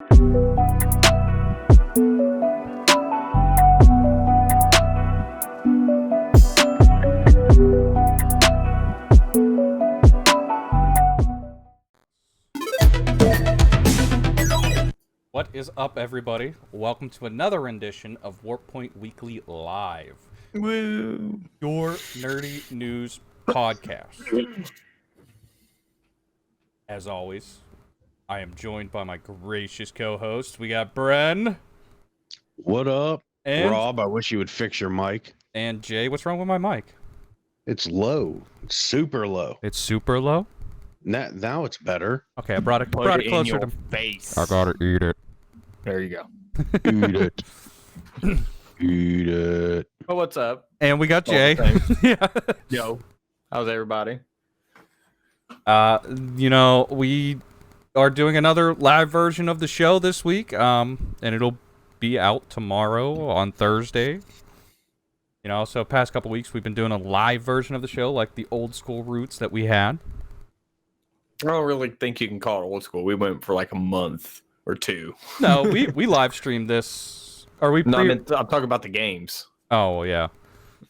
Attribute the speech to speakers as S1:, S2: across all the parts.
S1: What is up, everybody? Welcome to another rendition of Warp Point Weekly Live.
S2: Woo!
S1: Your nerdy news podcast. As always, I am joined by my gracious co-hosts. We got Bren.
S3: What up?
S1: And
S3: Rob, I wish you would fix your mic.
S1: And Jay. What's wrong with my mic?
S3: It's low. It's super low.
S1: It's super low?
S3: Now it's better.
S1: Okay, I brought it
S2: Put it
S1: closer
S2: in your
S1: to
S2: face.
S1: I gotta eat it.
S2: There you go.
S3: Eat it. Eat it.
S2: Well, what's up?
S1: And we got
S2: All the
S1: Jay. Yeah.
S2: Yo, how's everybody?
S1: We are doing another live version of the show this week, and it'll be out tomorrow on Thursday. So past couple weeks we've been doing a live version of the show, like the old school roots that we had.
S2: I don't really think you can call it old school. We went for like a month or two.
S1: No, we live streamed this. Are we?
S2: I'm talking about the games.
S1: Oh yeah.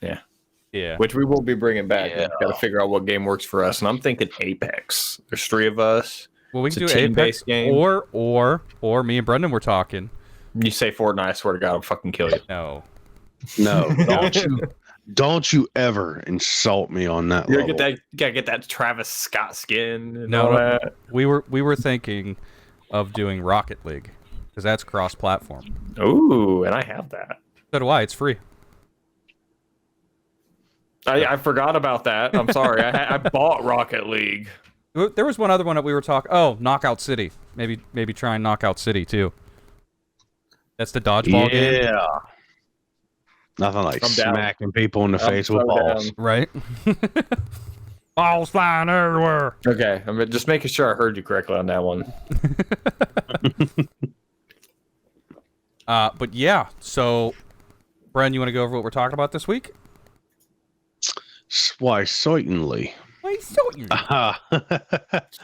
S2: Yeah. Which we will be bringing back.
S3: Yeah.
S2: Got to figure out what game works for us. And I'm thinking Apex. There's 3 of us.
S1: Well, we can
S2: It's
S1: do
S2: a
S1: Apex
S2: team-based game.
S1: or me and Brendan were talking.
S2: You say Fortnite, I swear to God, I'll fucking kill you.
S1: No.
S3: No, don't you ever insult me on that
S2: You
S3: level.
S2: gotta get that Travis Scott skin and
S1: No,
S2: all
S1: no.
S2: that.
S1: We were thinking of doing Rocket League because that's cross-platform.
S2: Ooh, and I have that.
S1: So do I. It's free.
S2: I forgot about that. I'm sorry. I bought Rocket League.
S1: There was one other one that we were talking. Oh, Knockout City. Maybe try and Knockout City too. That's the dodgeball game.
S3: Yeah. Nothing like
S2: I'm down.
S3: smacking people in the
S2: I'm
S3: face with
S2: so
S3: balls.
S2: down.
S1: Right? Balls flying everywhere.
S2: Okay, I'm just making sure I heard you correctly on that one.
S1: But yeah, so Bren, you want to go over what we're talking about this week?
S3: Why, certainly.
S1: Why so you?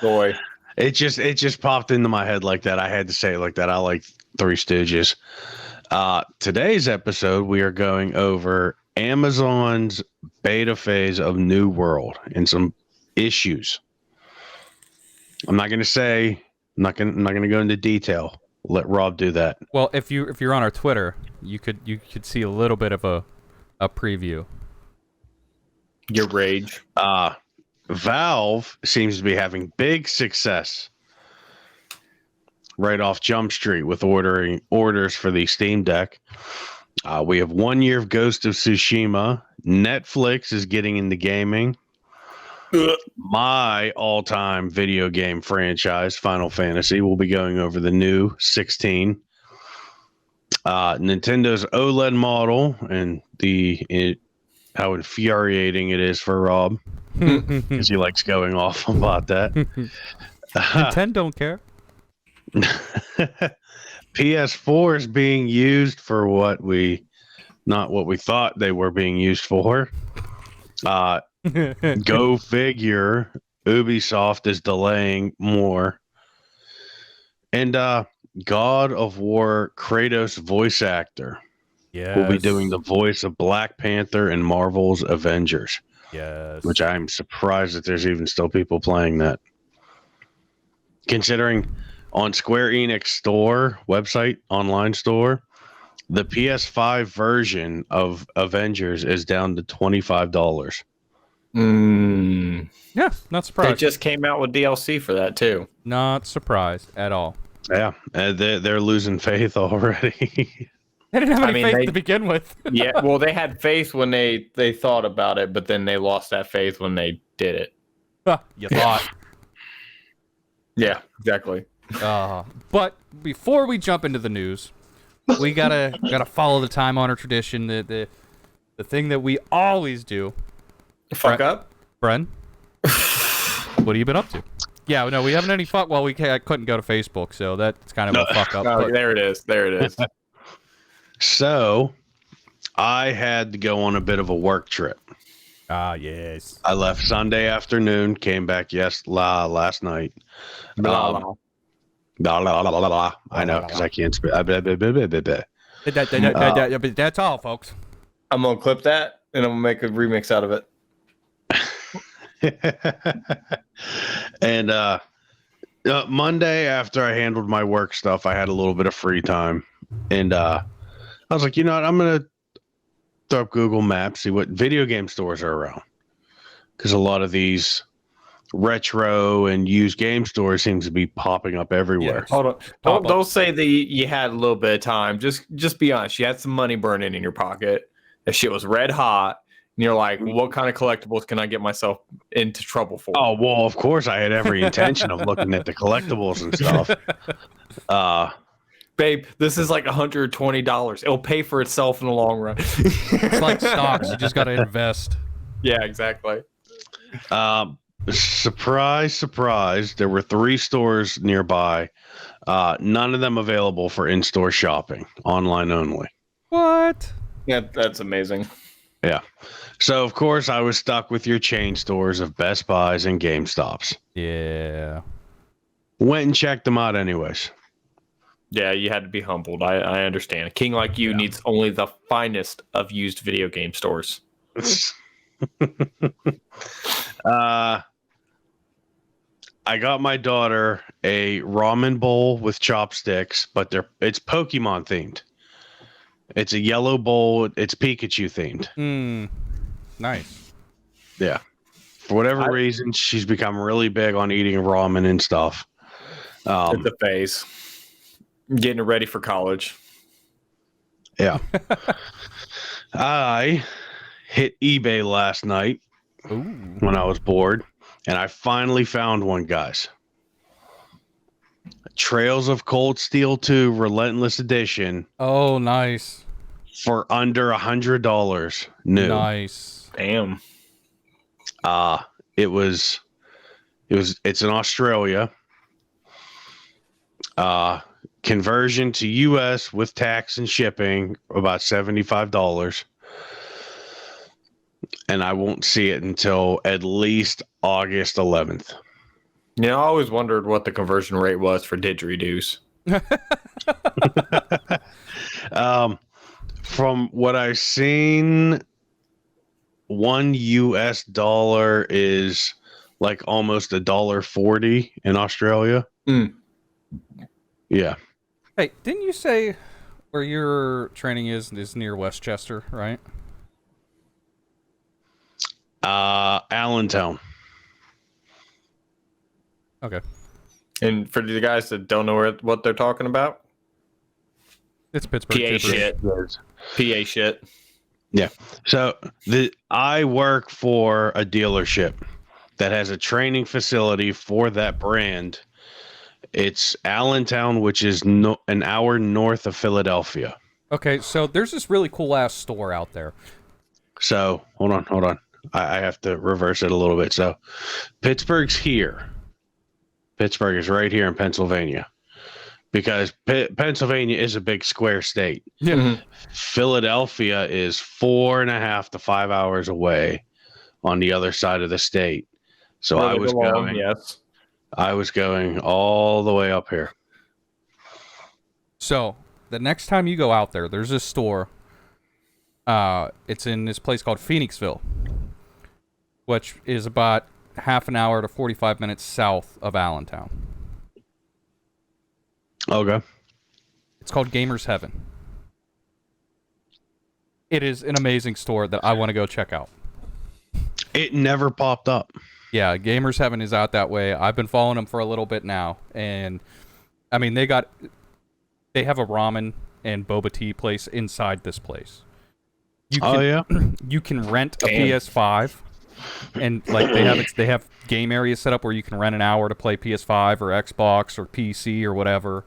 S2: Boy.
S3: It just popped into my head like that. I had to say it like that. I like Three Stooges. Today's episode, we are going over Amazon's beta phase of New World and some issues. I'm not going to go into detail. Let Rob do that.
S1: Well, if you're on our Twitter, you could see a little bit of a preview.
S2: Your rage.
S3: Valve seems to be having big success right off Jump Street with orders for the Steam Deck. We have 1 year of Ghost of Tsushima. Netflix is getting into gaming. My all-time video game franchise, Final Fantasy, will be going over the new 16. Nintendo's OLED model and how infuriating it is for Rob because he likes going off about that.
S1: Nintendo don't care.
S3: PS4 is being used for not what we thought they were being used for. Go figure. Ubisoft is delaying more. And God of War Kratos voice actor will be doing the voice of Black Panther in Marvel's Avengers.
S1: Yes.
S3: Which I'm surprised that there's even still people playing that. Considering on Square Enix store, website, online store, the PS5 version of Avengers is down to $25.
S1: Yeah, not
S2: They
S1: surprised.
S2: just came out with DLC for that too.
S1: Not surprised at all.
S3: Yeah, they're losing faith already.
S1: They didn't have any faith
S2: they-
S1: to begin with.
S2: Yeah, well, they had faith when they thought about it, but then they lost that faith when they did it.
S1: You thought.
S2: Yeah, exactly.
S1: But before we jump into the news, we gotta follow the time-honored tradition, the thing that we always do.
S2: Fuck up,
S1: Bren. What have you been up to? Yeah, no, we haven't any fuck. Well, I couldn't go to Facebook, so that's kind of a fuck up.
S2: Oh,
S1: but-
S2: there it is. There it is.
S3: So I had to go on a bit of a work trip.
S1: Ah, yes.
S3: I left Sunday afternoon, came back last night. La, la, la, la, la, la. I know because I can't spit.
S1: That's all, folks.
S2: I'm gonna clip that and I'm gonna make a remix out of it.
S3: And Monday, after I handled my work stuff, I had a little bit of free time, and I was like, you know what, I'm gonna throw up Google Maps, see what video game stores are around, because a lot of these retro and used game stores seems to be popping up everywhere.
S2: Hold on.
S1: Pop
S2: Don't say that you had a little bit of time. Just be honest. You had some money burning in your pocket. That shit was red hot. And you're like, what kind of collectibles can I get myself into trouble for?
S3: Oh, well, of course I had every intention of looking at the collectibles and stuff.
S2: Babe, this is like $120. It'll pay for itself in the long run.
S1: It's like stocks. You just got to invest.
S2: Yeah, exactly.
S3: Surprise, surprise. There were 3 stores nearby. None of them available for in-store shopping, online only.
S1: What?
S2: Yeah, that's amazing.
S3: Yeah. So, of course, I was stuck with your chain stores of Best Buys and GameStops.
S1: Yeah.
S3: Went and checked them out anyways.
S2: Yeah, you had to be humbled. I understand. A king like you needs only the finest of used video game stores.
S3: I got my daughter a ramen bowl with chopsticks, but it's Pokemon themed. It's a yellow bowl. It's Pikachu themed.
S1: Nice.
S3: Yeah. For whatever reason, she's become really big on eating ramen and stuff.
S2: It's a phase. Getting her ready for college.
S3: Yeah. I hit eBay last night when I was bored, and I finally found one, guys. Trails of Cold Steel 2 Relentless Edition
S1: Oh, nice.
S3: for under $100 new.
S1: Nice.
S2: Damn.
S3: It's in Australia. Conversion to US with tax and shipping about $75. And I won't see it until at least August 11th.
S2: You know, I always wondered what the conversion rate was for didgeridoos.
S3: From what I've seen, $1 US is like almost $1.40 in Australia. Yeah.
S1: Hey, didn't you say where your training is near Westchester, right?
S3: Allentown.
S1: Okay.
S2: And for the guys that don't know what they're talking about,
S1: It's Pittsburgh.
S2: PA
S1: Tippers.
S2: shit. PA shit.
S3: Yeah. So I work for a dealership that has a training facility for that brand. It's Allentown, which is an hour north of Philadelphia.
S1: Okay, so there's this really cool ass store out there.
S3: So hold on. I have to reverse it a little bit. So Pittsburgh's here. Pittsburgh is right here in Pennsylvania because Pennsylvania is a big square state.
S1: Yeah.
S2: Mhm.
S3: Philadelphia is 4.5 to 5 hours away on the other side of the state. So
S2: Where
S3: I
S2: they
S3: was
S2: belong,
S3: going.
S2: yes.
S3: I was going all the way up here.
S1: So the next time you go out there, there's this store. It's in this place called Phoenixville, which is about half an hour to 45 minutes south of Allentown.
S3: Okay.
S1: It's called Gamers Heaven. It is an amazing store that I want to go check out.
S3: It never popped up.
S1: Yeah, Gamers Heaven is out that way. I've been following them for a little bit now, and I mean they have a ramen and boba tea place inside this place. You can, you can rent a PS5, and like they have game areas set up where you can rent an hour to play PS5 or Xbox or PC or whatever.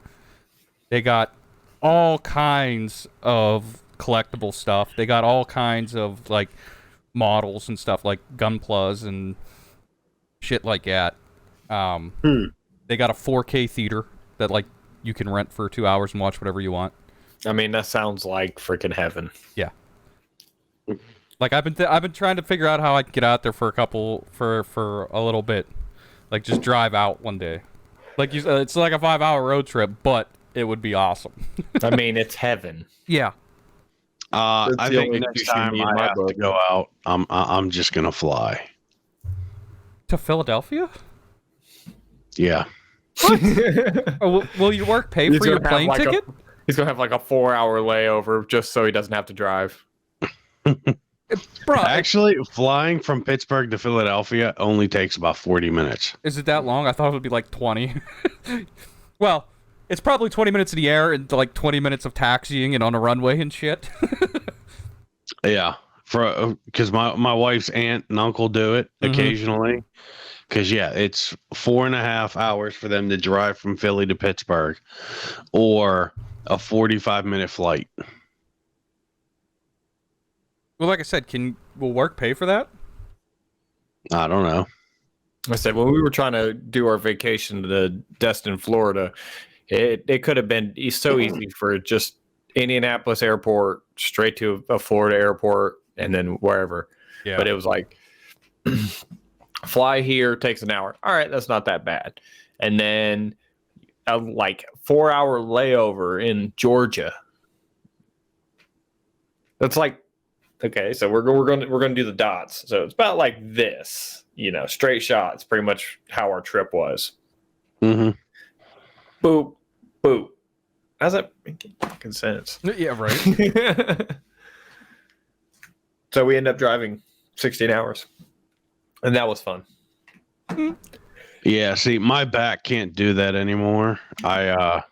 S1: They got all kinds of collectible stuff. They got all kinds of like models and stuff like Gunplas and shit like that. They got a 4K theater that like you can rent for 2 hours and watch whatever you want.
S2: I mean, that sounds like freaking heaven.
S1: Yeah. Like I've been trying to figure out how I can get out there for a little bit, like just drive out one day. Like you said, it's like a 5-hour road trip, but it would be awesome.
S2: I mean, it's heaven.
S1: Yeah.
S3: I
S2: That's the
S3: think
S2: only
S3: next
S2: excuse you
S3: time
S2: need in
S3: I
S2: my
S3: have to
S2: book.
S3: go out, I'm just gonna fly.
S1: To Philadelphia?
S3: Yeah.
S1: Or will your work pay
S2: He's
S1: for your
S2: gonna have
S1: plane
S2: like
S1: ticket?
S2: He's gonna have like a 4-hour layover just so he doesn't have to drive.
S1: Bro,
S3: Actually, flying from Pittsburgh to Philadelphia only takes about 40 minutes.
S1: is it that long? I thought it would be like 20. Well, it's probably 20 minutes in the air and like 20 minutes of taxiing and on a runway and shit.
S3: Yeah, because my wife's aunt and uncle do it occasionally. Because yeah, it's 4.5 hours for them to drive from Philly to Pittsburgh, or a 45-minute flight.
S1: Well, like I said, will work pay for that?
S3: I don't know.
S2: I said when we were trying to do our vacation to Destin, Florida, it could have been so easy for just Indianapolis airport straight to a Florida airport and then wherever.
S1: Yeah.
S2: But it was like fly here takes an hour. All right, that's not that bad. And then a like 4-hour layover in Georgia. That's like okay, so we're gonna do the dots. So it's about like this, straight shots. Pretty much how our trip was.
S3: Mm-hmm.
S2: Boop, boop. How's that making fucking sense?
S1: Yeah, right.
S2: So we end up driving 16 hours, and that was fun.
S3: Yeah, see, my back can't do that anymore. I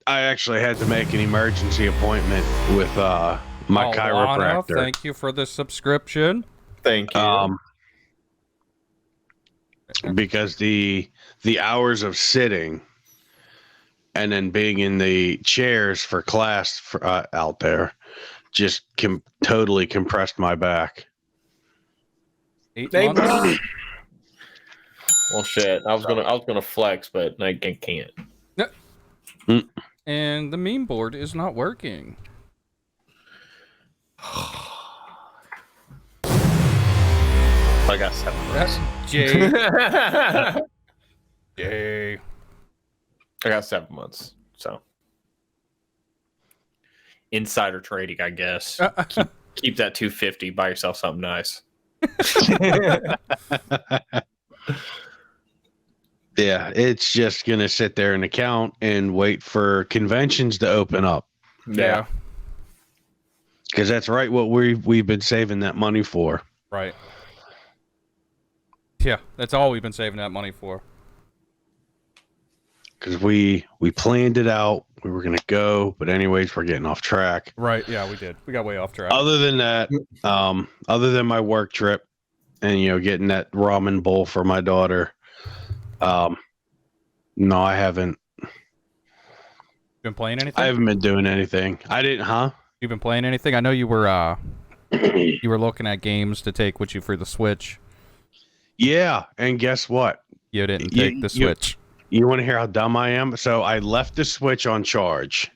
S3: actually had to make an emergency appointment with my
S1: Alana,
S3: chiropractor.
S1: thank you for the subscription.
S2: Thank you.
S3: Because the hours of sitting and then being in the chairs for class out there just totally compressed my back.
S1: 8
S2: Hey,
S1: months?
S2: Well, shit. I was gonna flex, but I can't.
S1: And the meme board is not working.
S2: I got 7 months.
S1: Jay.
S2: I
S1: Jay.
S2: got 7 months. So insider trading, I guess. Keep that 250. Buy yourself something nice.
S3: Yeah, it's just going to sit there in account and wait for conventions to open up.
S1: Yeah.
S3: Because that's right what we've been saving that money for.
S1: Right. Yeah, that's all we've been saving that money for.
S3: Because we planned it out. We were going to go, but anyways, we're getting off track.
S1: Right, yeah, we did. We got way off track.
S3: Other than that, other than my work trip and, getting that ramen bowl for my daughter, no, I haven't.
S1: Been playing anything?
S3: I haven't been doing anything. I didn't, huh?
S1: You been playing anything? I know you were you were looking at games to take with you for the Switch.
S3: Yeah, and guess what?
S1: You didn't take the Switch.
S3: You want to hear how dumb I am? So I left the Switch on charge.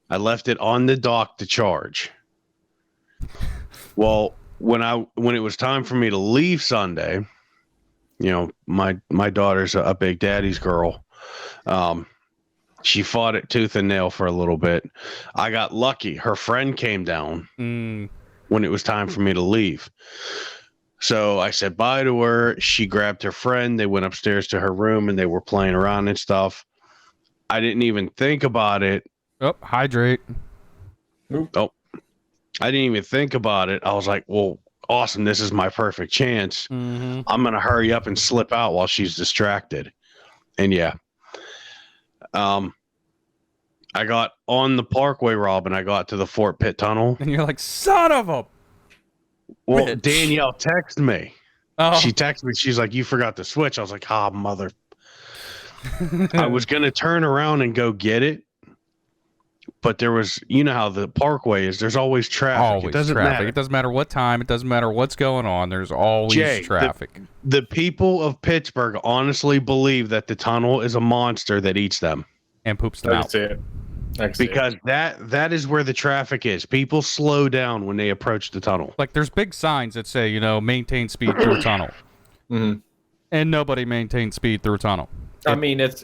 S3: I left it on the dock to charge. Well, when it was time for me to leave Sunday, my daughter's a big daddy's girl. She fought it tooth and nail for a little bit. I got lucky. Her friend came down when it was time for me to leave. So I said bye to her. She grabbed her friend. They went upstairs to her room and they were playing around and stuff. I didn't even think about it.
S1: Oh, hydrate.
S3: Oh, I didn't even think about it. I was like, well, awesome. This is my perfect chance.
S1: Mm-hmm.
S3: I'm going to hurry up and slip out while she's distracted. And yeah. I got on the Parkway, Rob, and I got to the Fort Pitt Tunnel.
S1: And you're like, son of a...
S3: Well,
S1: bitch.
S3: Danielle texted me.
S1: Oh.
S3: She texted me. She's like, you forgot the Switch. I was like, mother. I was going to turn around and go get it. But there was, how the Parkway is. There's always traffic.
S1: Always
S3: it doesn't
S1: traffic.
S3: matter.
S1: It doesn't matter what time. It doesn't matter what's going on. There's always
S3: Jay,
S1: traffic.
S3: The people of Pittsburgh honestly believe that the tunnel is a monster that eats them.
S1: And poops them out.
S3: Because that is where the traffic is. People slow down when they approach the tunnel.
S1: Like, there's big signs that say, maintain speed through tunnel.
S2: Mm-hmm.
S1: And nobody maintains speed through a tunnel.
S2: I mean, it's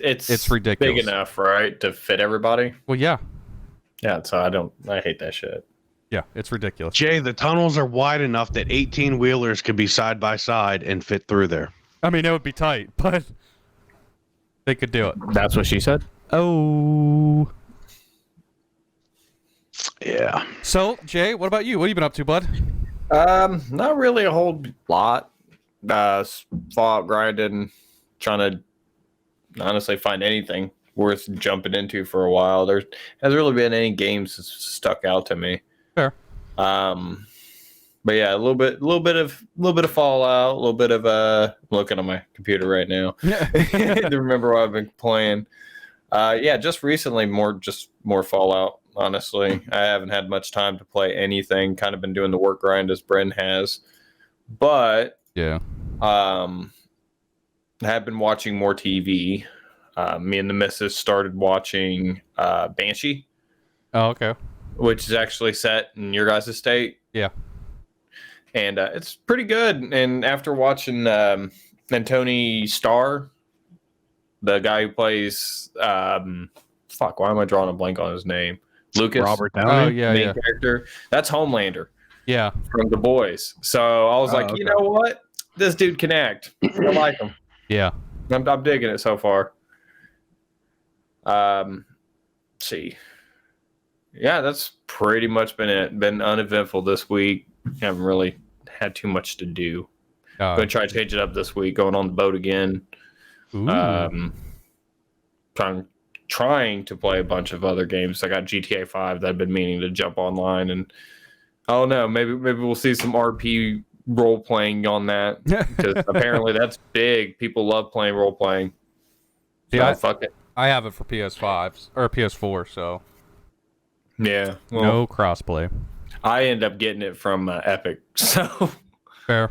S1: ridiculous.
S2: big enough, right, to fit everybody.
S1: Well, yeah.
S2: Yeah, so I hate that shit.
S1: Yeah, it's ridiculous.
S3: Jay, the tunnels are wide enough that 18-wheelers could be side by side and fit through there.
S1: I mean, it would be tight, but they could do it.
S2: That's what she said.
S1: Oh.
S3: Yeah.
S1: So, Jay, what about you? What have you been up to, bud?
S2: Not really a whole lot. Fallout grinding, trying to honestly find anything worth jumping into for a while. There hasn't really been any games that's stuck out to me.
S1: Fair.
S2: But yeah, a little bit of Fallout, a little bit of I'm looking on my computer right now to remember what I've been playing. Yeah, just recently more Fallout. Honestly, I haven't had much time to play anything. Kind of been doing the work grind as Bren has, but
S1: Yeah.
S2: I have been watching more TV. Me and the missus started watching Banshee,
S1: Oh, okay.
S2: which is actually set in your guys' state.
S1: Yeah.
S2: And it's pretty good. And after watching Antony Starr, the guy who plays why am I drawing a blank on his name? Lucas.
S3: Robert Downey.
S1: Oh, yeah,
S2: main
S1: yeah.
S2: character. That's Homelander
S1: Yeah.
S2: from The Boys. So I was like,
S3: okay.
S2: you know what? This dude can act. I like him.
S1: Yeah.
S2: I'm digging it so far. See. Yeah, that's pretty much been it. Been uneventful this week. Haven't really had too much to do. Gonna try to change it up this week. Going on the boat again.
S1: Ooh.
S2: Trying to play a bunch of other games. I got GTA 5 that I've been meaning to jump online, and I don't know. Maybe we'll see some RP role playing on that because apparently that's big. People love playing role playing. So
S1: Yeah,
S2: fuck it.
S1: I have it for PS5s or PS4, so
S2: Yeah. Well,
S1: no crossplay.
S2: I end up getting it from Epic. So
S1: Fair.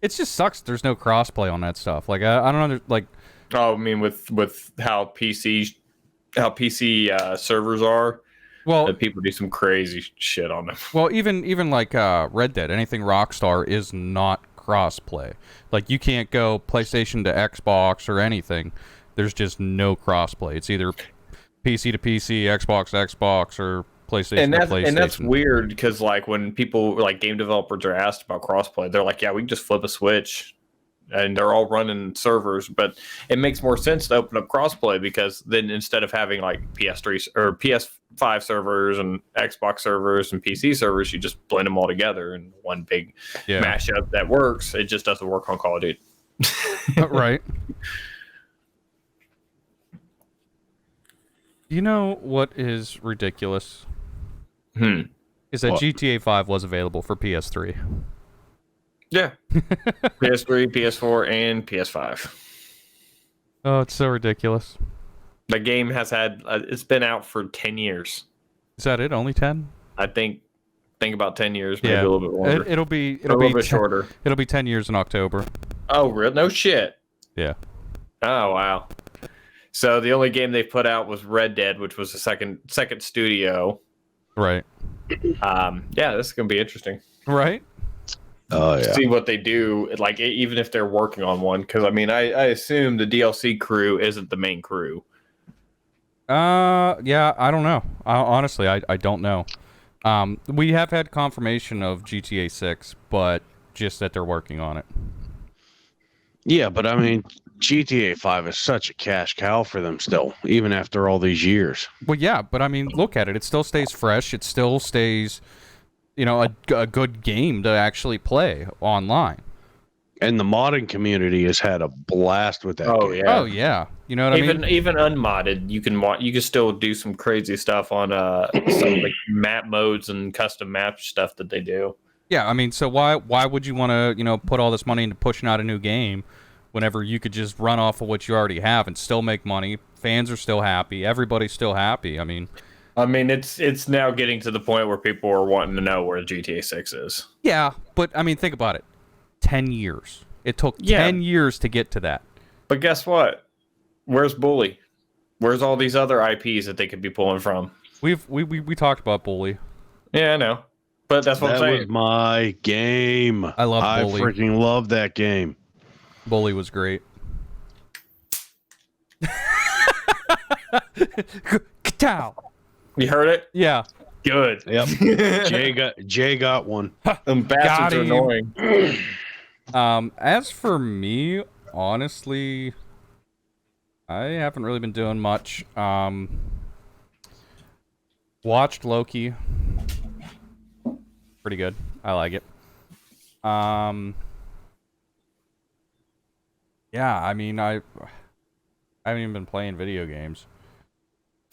S1: It just sucks. There's no crossplay on that stuff. Like I don't know. Like,
S2: I mean, with how PC servers are,
S1: well,
S2: that people do some crazy shit on them.
S1: well, even like Red Dead, anything Rockstar is not crossplay. Like you can't go PlayStation to Xbox or anything. There's just no crossplay. It's either PC to PC, Xbox to Xbox, or PlayStation to PlayStation.
S2: And that's weird because like when people like game developers are asked about crossplay, they're like, yeah, we can just flip a switch and they're all running servers. But it makes more sense to open up crossplay because then instead of having like PS3 or PS5 servers and Xbox servers and PC servers, you just blend them all together in one big mashup that works. It just doesn't work on Call of Duty.
S1: Right. You know what is ridiculous? Is that
S3: What?
S1: GTA 5 was available for PS3.
S2: Yeah. PS3, PS4, and PS5.
S1: Oh, it's so ridiculous.
S2: The game has had, it's been out for 10 years.
S1: Is that it? Only 10?
S2: I think about 10 years, maybe a little bit longer.
S1: It'll be
S2: a little bit shorter.
S1: It'll be 10 years in October.
S2: Oh, real? No shit.
S1: Yeah.
S2: Oh, wow. So the only game they put out was Red Dead, which was the second studio.
S1: Right.
S2: Yeah, this is gonna be interesting.
S1: Right?
S3: Oh yeah.
S2: See what they do, like even if they're working on one, because I mean, I assume the DLC crew isn't the main crew.
S1: Yeah, I don't know. Honestly, I don't know. We have had confirmation of GTA 6, but just that they're working on it.
S3: Yeah, but I mean, GTA 5 is such a cash cow for them still, even after all these years.
S1: Well, yeah, but I mean, look at it. It still stays fresh. It still stays, a good game to actually play online.
S3: And the modding community has had a blast with that game.
S2: Yeah.
S1: Oh, yeah. You know what I mean?
S2: Even unmodded, you can still do some crazy stuff on some like map modes and custom map stuff that they do.
S1: Yeah, I mean, so why would you want to, put all this money into pushing out a new game whenever you could just run off of what you already have and still make money? Fans are still happy. Everybody's still happy. I mean,
S2: it's now getting to the point where people are wanting to know where GTA 6 is.
S1: Yeah, but I mean, think about it. 10 years. It took 10 years to get to that.
S2: But guess what? Where's Bully? Where's all these other IPs that they could be pulling from?
S1: We talked about Bully.
S2: Yeah, I know. But that's what I'm
S3: That
S2: saying.
S3: was my game.
S1: I love Bully.
S3: I freaking love that game.
S1: Bully was great. Ka-tow!
S2: You heard it?
S1: Yeah.
S2: Good.
S3: Yep. Jay got one.
S2: Them bastards are
S1: Got him.
S2: annoying.
S1: As for me, honestly, I haven't really been doing much. Watched Loki. Pretty good. I like it. Yeah, I mean, I haven't even been playing video games.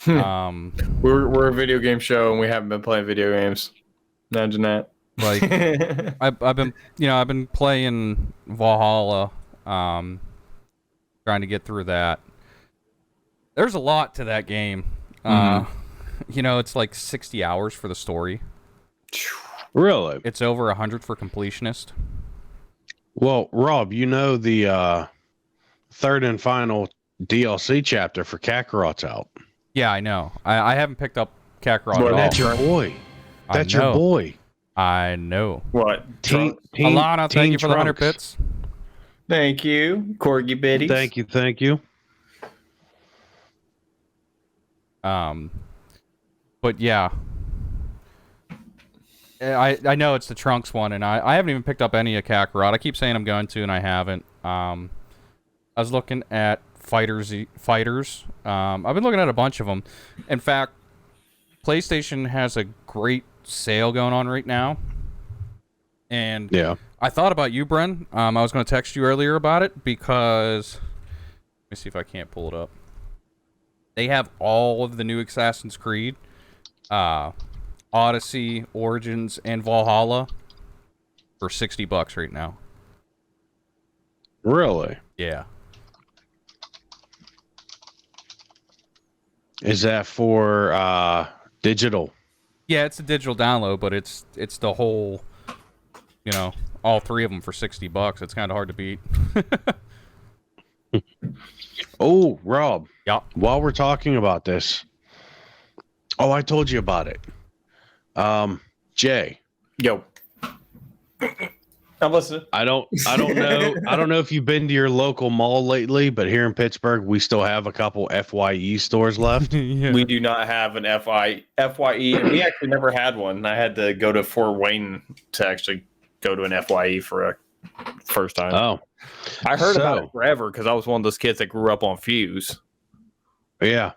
S2: We're a video game show and we haven't been playing video games. Imagine that.
S1: Like, I've been playing Valhalla, trying to get through that. There's a lot to that game. It's like 60 hours for the story.
S3: Really?
S1: It's over 100 for completionist.
S3: Well, Rob, the third and final DLC chapter for Kakarot's out.
S1: Yeah, I know. I haven't picked up Kakarot
S2: Well,
S1: at all.
S3: That's your boy.
S1: I
S3: That's your
S1: know.
S3: boy.
S1: I know.
S2: What?
S1: Alana, thank you for the 100 bits.
S2: Thank you, Corgi Biddies.
S3: Thank you.
S1: But yeah. I know it's the Trunks one, and I haven't even picked up any of Kakarot. I keep saying I'm going to, and I haven't. I was looking at Fighters. I've been looking at a bunch of them. In fact, PlayStation has a great sale going on right now. And
S3: Yeah.
S1: I thought about you, Bren. I was going to text you earlier about it because... Let me see if I can't pull it up. They have all of the new Assassin's Creed, Odyssey, Origins, and Valhalla for $60 right now.
S3: Really?
S1: Yeah.
S3: Is that for digital?
S1: Yeah, it's a digital download, but it's the whole, all three of them for $60. It's kind of hard to beat.
S3: Oh, Rob.
S1: Yeah.
S3: While we're talking about this, I told you about it. Jay.
S2: Yo. I'm listening.
S3: I don't know. I don't know if you've been to your local mall lately, but here in Pittsburgh, we still have a couple FYE stores left.
S1: Yeah.
S2: We do not have an FYE, and we actually never had one. I had to go to Fort Wayne to actually go to an FYE for a first time.
S3: Oh,
S2: I heard about it forever because I was one of those kids that grew up on Fuse.
S3: yeah.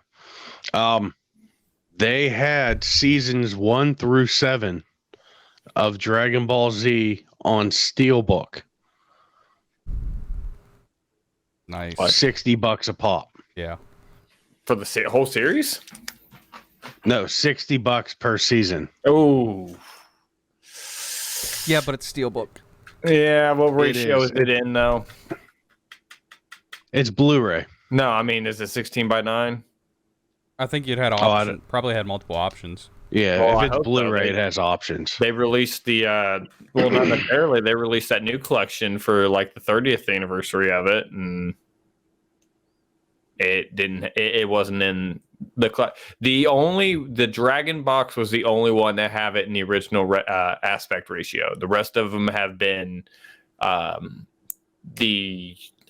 S3: They had seasons 1 through 7 of Dragon Ball Z on Steelbook.
S1: Nice.
S3: $60 a pop.
S1: Yeah.
S2: For the whole series?
S3: No, $60 per season.
S2: Oh.
S1: Yeah, but it's Steelbook.
S2: Yeah, what ratio
S3: is.
S2: is it in, though?
S3: It's Blu-ray.
S2: No, I mean, is it 16:9?
S1: I think you'd had probably had multiple options.
S3: Yeah,
S2: Well, I
S3: if it's
S2: hope so.
S3: Blu-ray, it has options.
S2: They released the, well, not necessarily. They released that new collection for like the 30th anniversary of it, and it wasn't in the the Dragon box was the only one that have it in the original aspect ratio. The rest of them have been I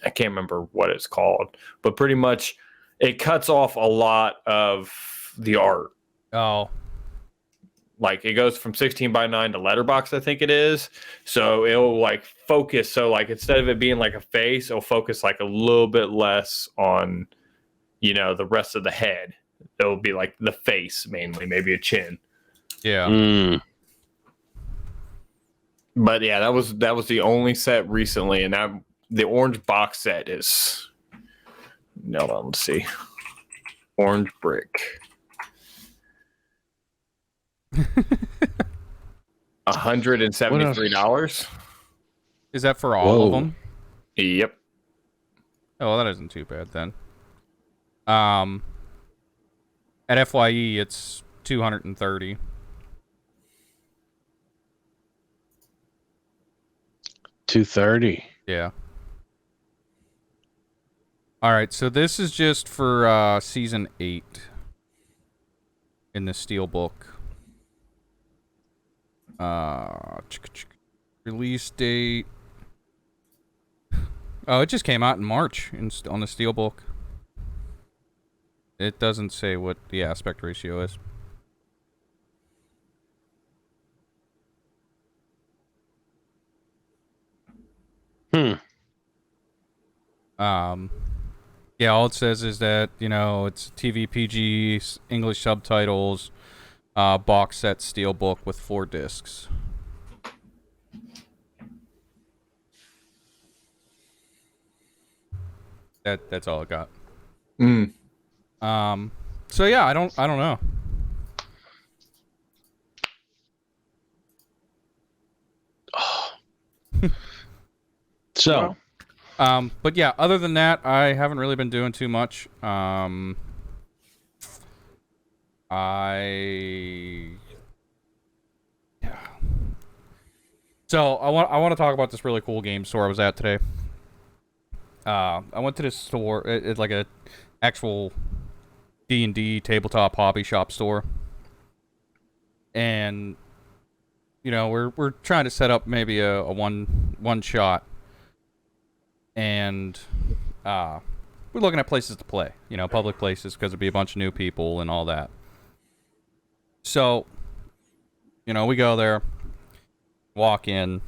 S2: can't remember what it's called, but pretty much it cuts off a lot of the art.
S1: Oh.
S2: Like it goes from 16:9 to letterbox, I think it is. So it'll like focus. So like instead of it being like a face, it'll focus like a little bit less on, the rest of the head. It'll be like the face mainly, maybe a chin.
S1: Yeah.
S2: But yeah, that was the only set recently, and the orange box set is. Hold on, let's see. Orange brick. $173.
S1: Is that for all of
S3: Whoa.
S1: them?
S2: Yep.
S1: Oh, well, that isn't too bad then. At FYE, it's $230.
S3: $230.
S1: Yeah. All right, so this is just for season 8 in the Steelbook. Release date. Oh, it just came out in March on the Steelbook. It doesn't say what the aspect ratio is. Yeah, all it says is that, it's TV PG, English subtitles, box set Steelbook with 4 discs. That's all it got. So yeah, I don't know.
S3: So,
S1: but yeah, other than that, I haven't really been doing too much. So I want to talk about this really cool game store I was at today. I went to this store. It's like a actual D&D tabletop hobby shop store, and we're trying to set up maybe a one shot, and we're looking at places to play, public places, because there'd be a bunch of new people and all that. So, we go there, walk in,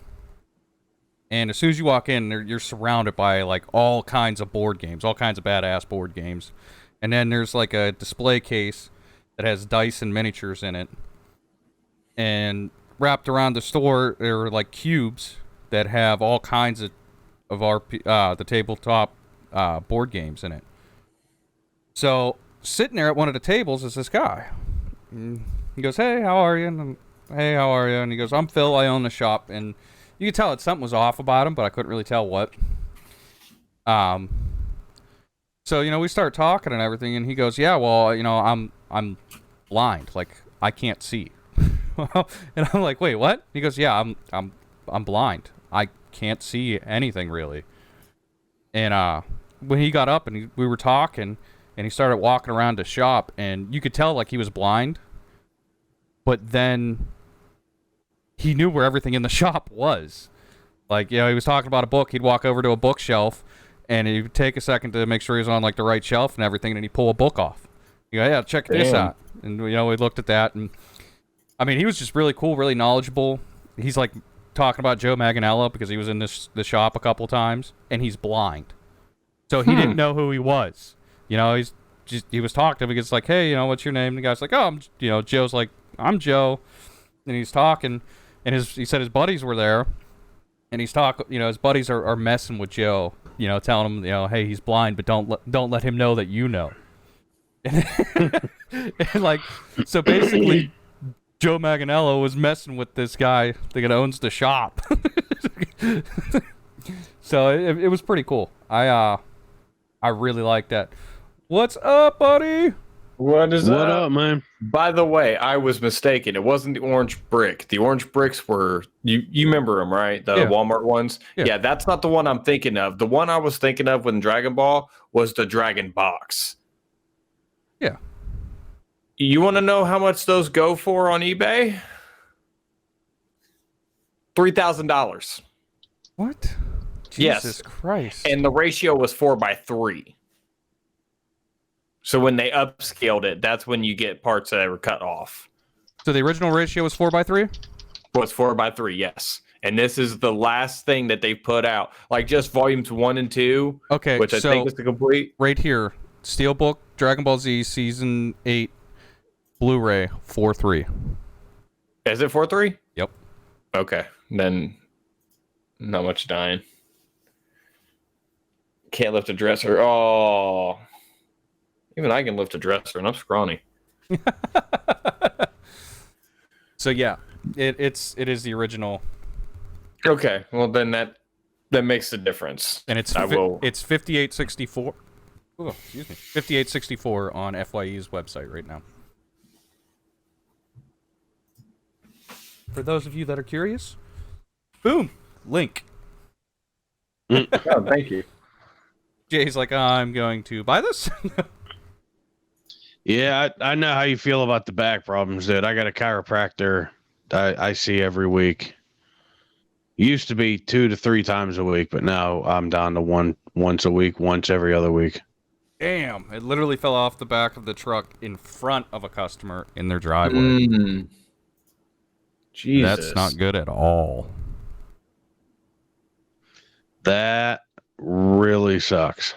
S1: and as soon as you walk in, you're surrounded by like all kinds of board games, all kinds of badass board games. And then there's like a display case that has dice and miniatures in it. And wrapped around the store, there are like cubes that have all kinds of the tabletop board games in it. So sitting there at one of the tables is this guy. And he goes, "Hey, how are you?" And I'm, "Hey, how are you?" And he goes, "I'm Phil. I own the shop." And you could tell that something was off about him, but I couldn't really tell what. So we start talking and everything, and he goes, "Yeah, well, I'm blind. Like I can't see." And I'm like, "Wait, what?" He goes, "Yeah, I'm blind. I can't see anything really." And when he got up and we were talking, and he started walking around the shop, and you could tell like he was blind, but then he knew where everything in the shop was. Like, he was talking about a book. He'd walk over to a bookshelf, and he'd take a second to make sure he was on like the right shelf and everything, and he'd pull a book off. You go, "Yeah, check this out." And we looked at that, and I mean, he was just really cool, really knowledgeable. He's like talking about Joe Manganiello because he was in the shop a couple times, and he's blind, so he didn't know who he was. He was talking to him because like, "Hey, what's your name?" And the guy's like, "Oh, I'm," Joe's like, "I'm Joe," and he's talking, and he said his buddies were there, and he's talking, his buddies are messing with Joe, telling him, "Hey, he's blind, but don't let him know that you know." And like, so basically, Joe Manganiello was messing with this guy that owns the shop. So it was pretty cool. I really like that. What's up, buddy?
S2: What
S3: up, man?
S2: By the way, I was mistaken. It wasn't the orange brick. The orange bricks were, you remember them, right? The Walmart ones? Yeah, that's not the one I'm thinking of. The one I was thinking of with Dragon Ball was the Dragon Box.
S1: Yeah.
S2: You want to know how much those go for on eBay? $3,000.
S1: What?
S2: Yes.
S1: Jesus Christ.
S2: And the ratio was 4:3. So when they upscaled it, that's when you get parts that were cut off.
S1: So the original ratio was 4:3?
S2: Was 4:3, yes. And this is the last thing that they put out, like just volumes 1 and 2.
S1: Okay,
S2: which I think is the complete.
S1: Right here, Steelbook, Dragon Ball Z Season 8, Blu-ray, 4:3.
S2: Is it 4:3?
S1: Yep.
S2: Okay, then not much dying. Can't lift a dresser. Oh, even I can lift a dresser, and I'm scrawny.
S1: So yeah, it is the original.
S2: Okay, well then that makes the difference.
S1: And it's 5864. Oh, excuse me, 5864 on FYE's website right now. For those of you that are curious, boom, link.
S2: Oh, thank you.
S1: Jay's like, "I'm going to buy this."
S3: Yeah, I know how you feel about the back problems, dude. I got a chiropractor I see every week. Used to be 2 to 3 times a week, but now I'm down to once a week, once every other week.
S1: Damn, it literally fell off the back of the truck in front of a customer in their driveway.
S2: Jesus.
S1: That's not good at all.
S3: That really sucks.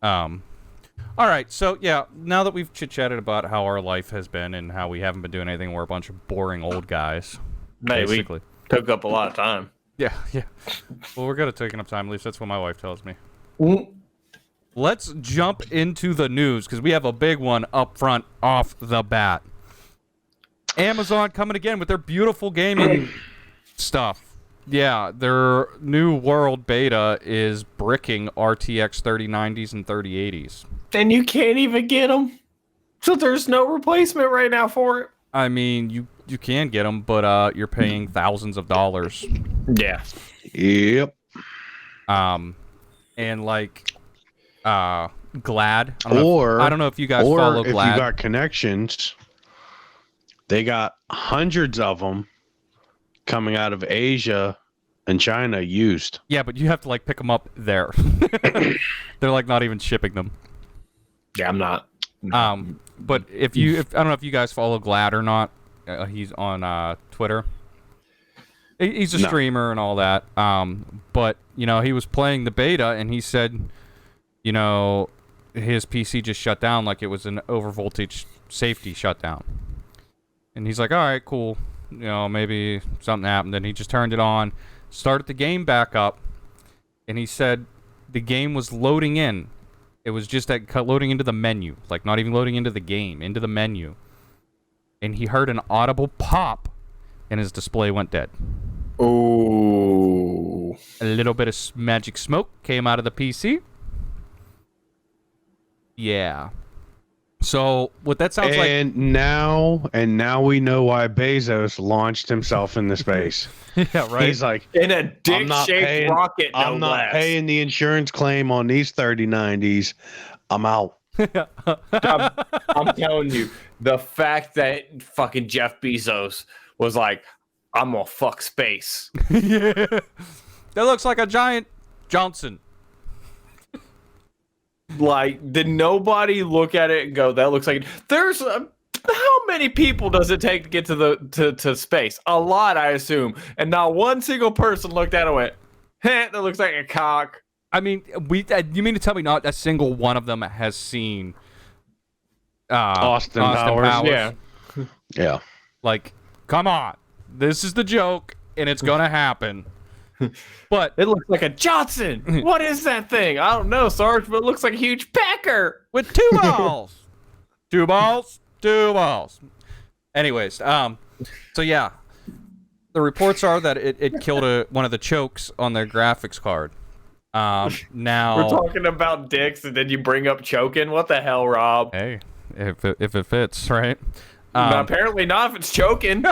S1: All right, so yeah, now that we've chit-chatted about how our life has been and how we haven't been doing anything, we're a bunch of boring old guys,
S2: Hey, we
S1: basically.
S2: took up a lot of time.
S1: Yeah. Well, we're good at taking up time, at least that's what my wife tells me.
S2: Mm.
S1: Let's jump into the news, because we have a big one up front off the bat. Amazon coming again with their beautiful gaming stuff. Yeah, their new world beta is bricking RTX 3090s and 3080s.
S2: And you can't even get them. So there's no replacement right now for it.
S1: I mean, you can get them, but you're paying thousands of dollars.
S2: Yeah.
S3: Yep.
S1: And like, Glad. I don't know if you guys
S3: or
S1: follow
S3: if
S1: Glad.
S3: you got connections, they got hundreds of them coming out of Asia and China used.
S1: Yeah, but you have to like pick them up there. They're like not even shipping them.
S2: Yeah, I'm not.
S1: But if I don't know if you guys follow Glad or not. He's on Twitter. He's a streamer and all that. But you know, he was playing the beta and he said, you know, his PC just shut down like it was an overvoltage safety shutdown. And he's like, all right, cool. You know, maybe something happened. Then he just turned it on, started the game back up, and he said the game was loading in. It was just loading into the menu, like not even loading into the game, into the menu. And he heard an audible pop, and his display went dead.
S2: Oh.
S1: A little bit of magic smoke came out of the PC. Yeah. So what that sounds like.
S3: And now we know why Bezos launched himself into space.
S1: Yeah, right.
S3: He's like,
S2: In a dick-shaped rocket, no
S3: I'm not
S2: less.
S3: paying the insurance claim on these 3090s. I'm out.
S2: I'm telling you, the fact that fucking Jeff Bezos was like, I'm gonna fuck space.
S1: Yeah. That looks like a giant Johnson.
S2: Like, did nobody look at it and go, that looks like there's how many people does it take to get to space? A lot, I assume. And not one single person looked at it and went, that looks like a cock.
S1: I mean, you mean to tell me not a single one of them has seen
S3: Austin Powers.
S2: Yeah.
S3: Yeah.
S1: Like, come on. This is the joke, and it's gonna happen. But
S2: It looks like a Johnson. What is that thing? I don't know, Sarge, but it looks like a huge pecker.
S1: with two balls. Two balls. Anyways, so yeah. The reports are that it killed one of the chokes on their graphics card. Now
S2: We're talking about dicks, and then you bring up choking. What the hell, Rob?
S1: hey, if it fits, right?
S2: Apparently not if it's choking.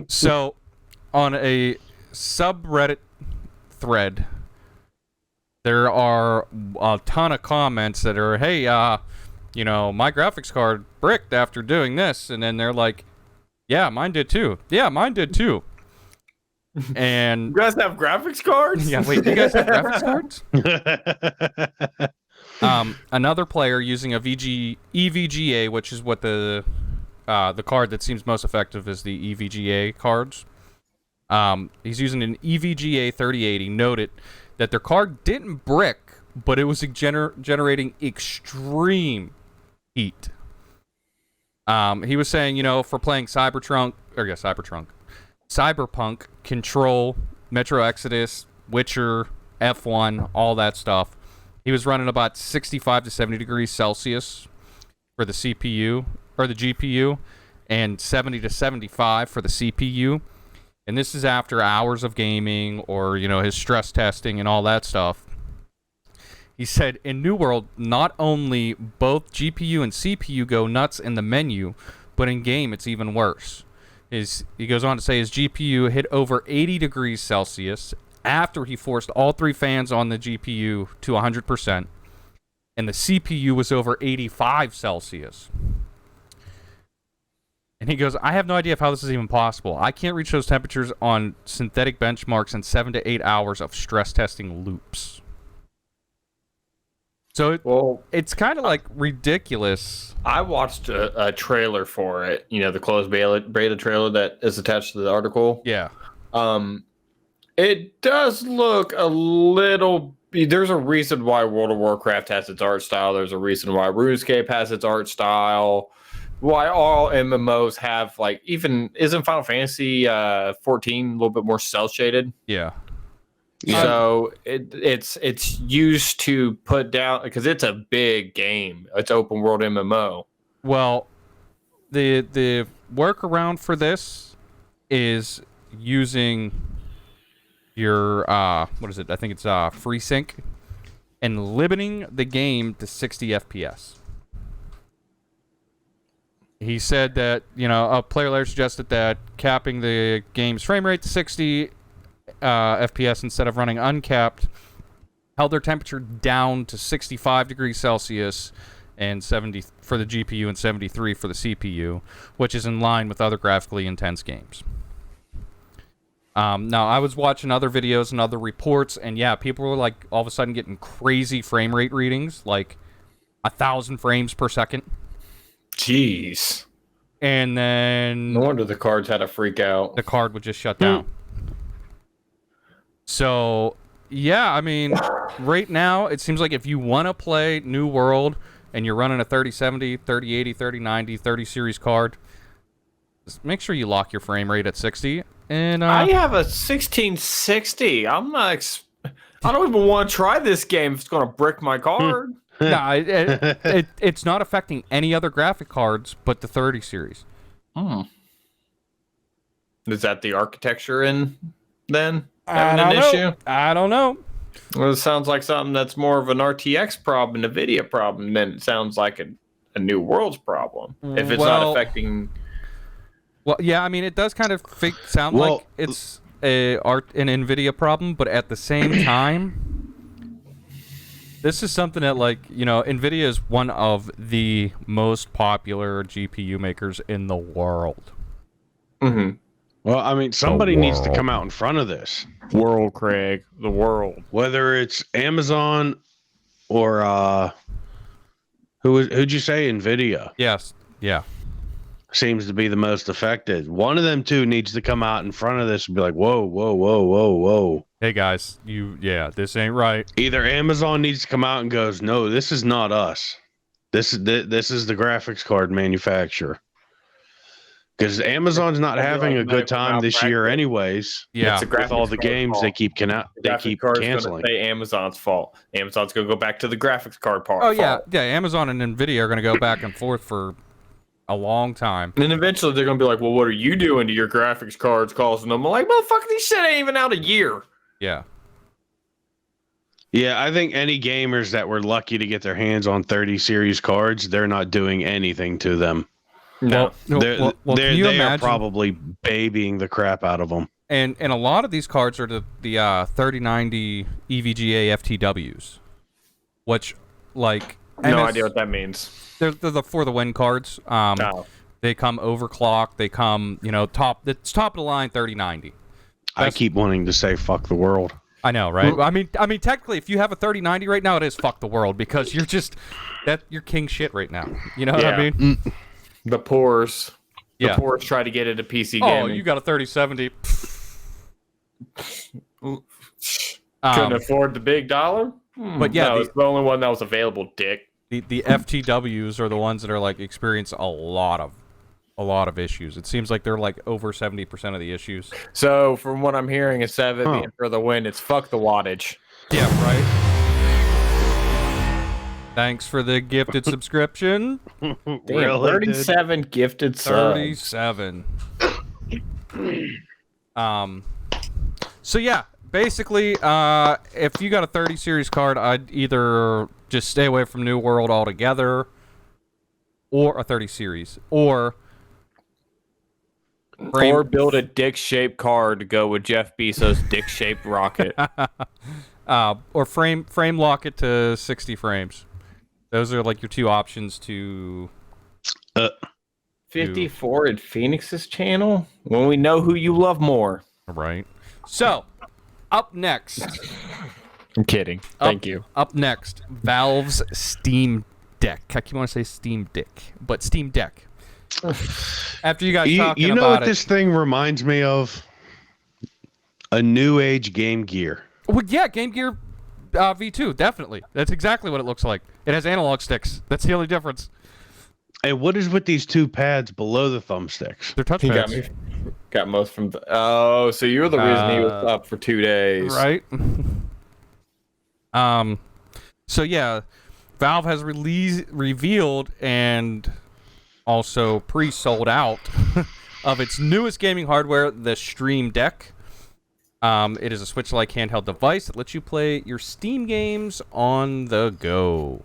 S1: So, on a subreddit thread, there are a ton of comments that are, hey, you know, my graphics card bricked after doing this, and then they're like, yeah, mine did too. Yeah, mine did too. And
S2: You guys have graphics cards?
S1: yeah, wait, do you guys have graphics cards? Another player using a EVGA, which is what the card that seems most effective is the EVGA cards. He's using an EVGA 3080. Noted that their card didn't brick, but it was generating extreme heat. He was saying, you know, for playing Cyberpunk, Control, Metro Exodus, Witcher, F1, all that stuff. He was running about 65 to 70 degrees Celsius for the CPU or the GPU, and 70 to 75 for the CPU. And this is after hours of gaming or, you know, his stress testing and all that stuff. He said, in New World, not only both GPU and CPU go nuts in the menu, but in game it's even worse. He goes on to say his GPU hit over 80 degrees Celsius after he forced all three fans on the GPU to 100%, and the CPU was over 85 Celsius. And he goes, I have no idea how this is even possible. I can't reach those temperatures on synthetic benchmarks in 7 to 8 hours of stress testing loops. So it's kind of like ridiculous.
S2: I watched a trailer for it, the closed beta trailer that is attached to the article.
S1: Yeah.
S2: It does look a little... There's a reason why World of Warcraft has its art style. There's a reason why RuneScape has its art style. Why all MMOs have, like, even... Isn't Final Fantasy 14 a little bit more cel-shaded?
S1: Yeah.
S2: So it's used to put down... Because it's a big game. It's open world MMO.
S1: Well, the workaround for this is using your what is it? I think it's FreeSync, and limiting the game to 60 FPS. He said that a player later suggested that capping the game's frame rate to 60 FPS instead of running uncapped held their temperature down to 65 degrees Celsius and 70 for the GPU and 73 for the CPU, which is in line with other graphically intense games. Now, I was watching other videos and other reports, and yeah, people were like all of a sudden getting crazy frame rate readings, like 1,000 frames per second.
S2: Jeez.
S1: And then...
S2: No wonder the cards had to freak out.
S1: The card would just shut down. So, yeah, I mean, right now, it seems like if you want to play New World and you're running a 3070, 3080, 3090, 30 series card, just make sure you lock your frame rate at 60. And
S2: I have a 1660. I don't even want to try this game if it's going to brick my card.
S1: No, it's not affecting any other graphic cards but the 30 series.
S2: Is that the architecture then?
S1: I don't know.
S2: Well, it sounds like something that's more of an RTX problem, an NVIDIA problem, than it sounds like a New World's problem. If it's not affecting...
S1: Well, yeah, I mean, it does kind of sound like it's an NVIDIA problem, but at the same time, this is something that, like, NVIDIA is one of the most popular GPU makers in the world.
S2: Mm-hmm.
S3: Well, I mean, somebody needs to come out in front of this.
S2: World, Craig. The world.
S3: Whether it's Amazon or, who'd you say? NVIDIA.
S1: Yes. Yeah.
S3: Seems to be the most affected. One of them two needs to come out in front of this and be like, whoa, whoa, whoa, whoa, whoa.
S1: Hey guys, this ain't right.
S3: Either Amazon needs to come out and goes, no, this is not us. This is the graphics card manufacturer. Because Amazon's not having a good time this year anyways.
S1: Yeah.
S3: With all the games they keep canceling.
S2: Say Amazon's fault. Amazon's going to go back to the graphics card part.
S1: Oh, yeah. Yeah, Amazon and NVIDIA are going to go back and forth for a long time.
S2: And then eventually they're going to be like, well, what are you doing to your graphics cards causing them? I'm like, motherfucker, these shit ain't even out a year.
S1: Yeah.
S3: Yeah, I think any gamers that were lucky to get their hands on 30 series cards, they're not doing anything to them.
S2: No.
S3: They are probably babying the crap out of them.
S1: And a lot of these cards are the 3090 EVGA FTWs, which, like...
S2: No idea what that means.
S1: They're the for the win cards. They come overclocked. They come, it's top of the line 3090.
S3: I keep wanting to say fuck the world.
S1: I know, right? I mean, technically, if you have a 3090 right now, it is fuck the world because you're king shit right now. You know what I mean?
S2: The poors.
S1: Yeah.
S2: The poors try to get into PC gaming.
S1: Oh, you got a 3070.
S2: Couldn't afford the big dollar?
S1: But yeah,
S2: it's the only one that was available, dick.
S1: The FTWs are the ones that are like experience a lot of issues. It seems like they're like over 70% of the issues.
S2: So from what I'm hearing, instead of it being for the win, it's fuck the wattage.
S1: Yeah, right. Thanks for the gifted subscription.
S2: Damn, 37 gifted subs.
S1: 37. So yeah, basically, if you got a 30 series card, I'd either just stay away from New World altogether, or a 30 series, or
S2: build a dick-shaped card to go with Jeff Bezos' dick-shaped rocket.
S1: Or frame lock it to 60 frames. Those are like your two options to
S2: 54 at Phoenix's channel when we know who you love more.
S1: Right. So, up next.
S2: I'm kidding. Thank you.
S1: Up next, Valve's Steam Deck. I keep wanting to say Steam Dick, but Steam Deck. After you guys talking
S3: you know
S1: about
S3: what this thing reminds me of? A new age Game Gear.
S1: Well, yeah, Game Gear V2, definitely. That's exactly what it looks like. It has analog sticks. That's the only difference.
S3: And what is with these two pads below the thumbsticks?
S1: They're touch
S2: He got
S1: pads.
S2: me. Got most from the. Oh, so you're the reason he was up for 2 days,
S1: Right. So yeah, Valve has revealed and also pre-sold out of its newest gaming hardware, the Stream Deck. It is a Switch-like handheld device that lets you play your Steam games on the go.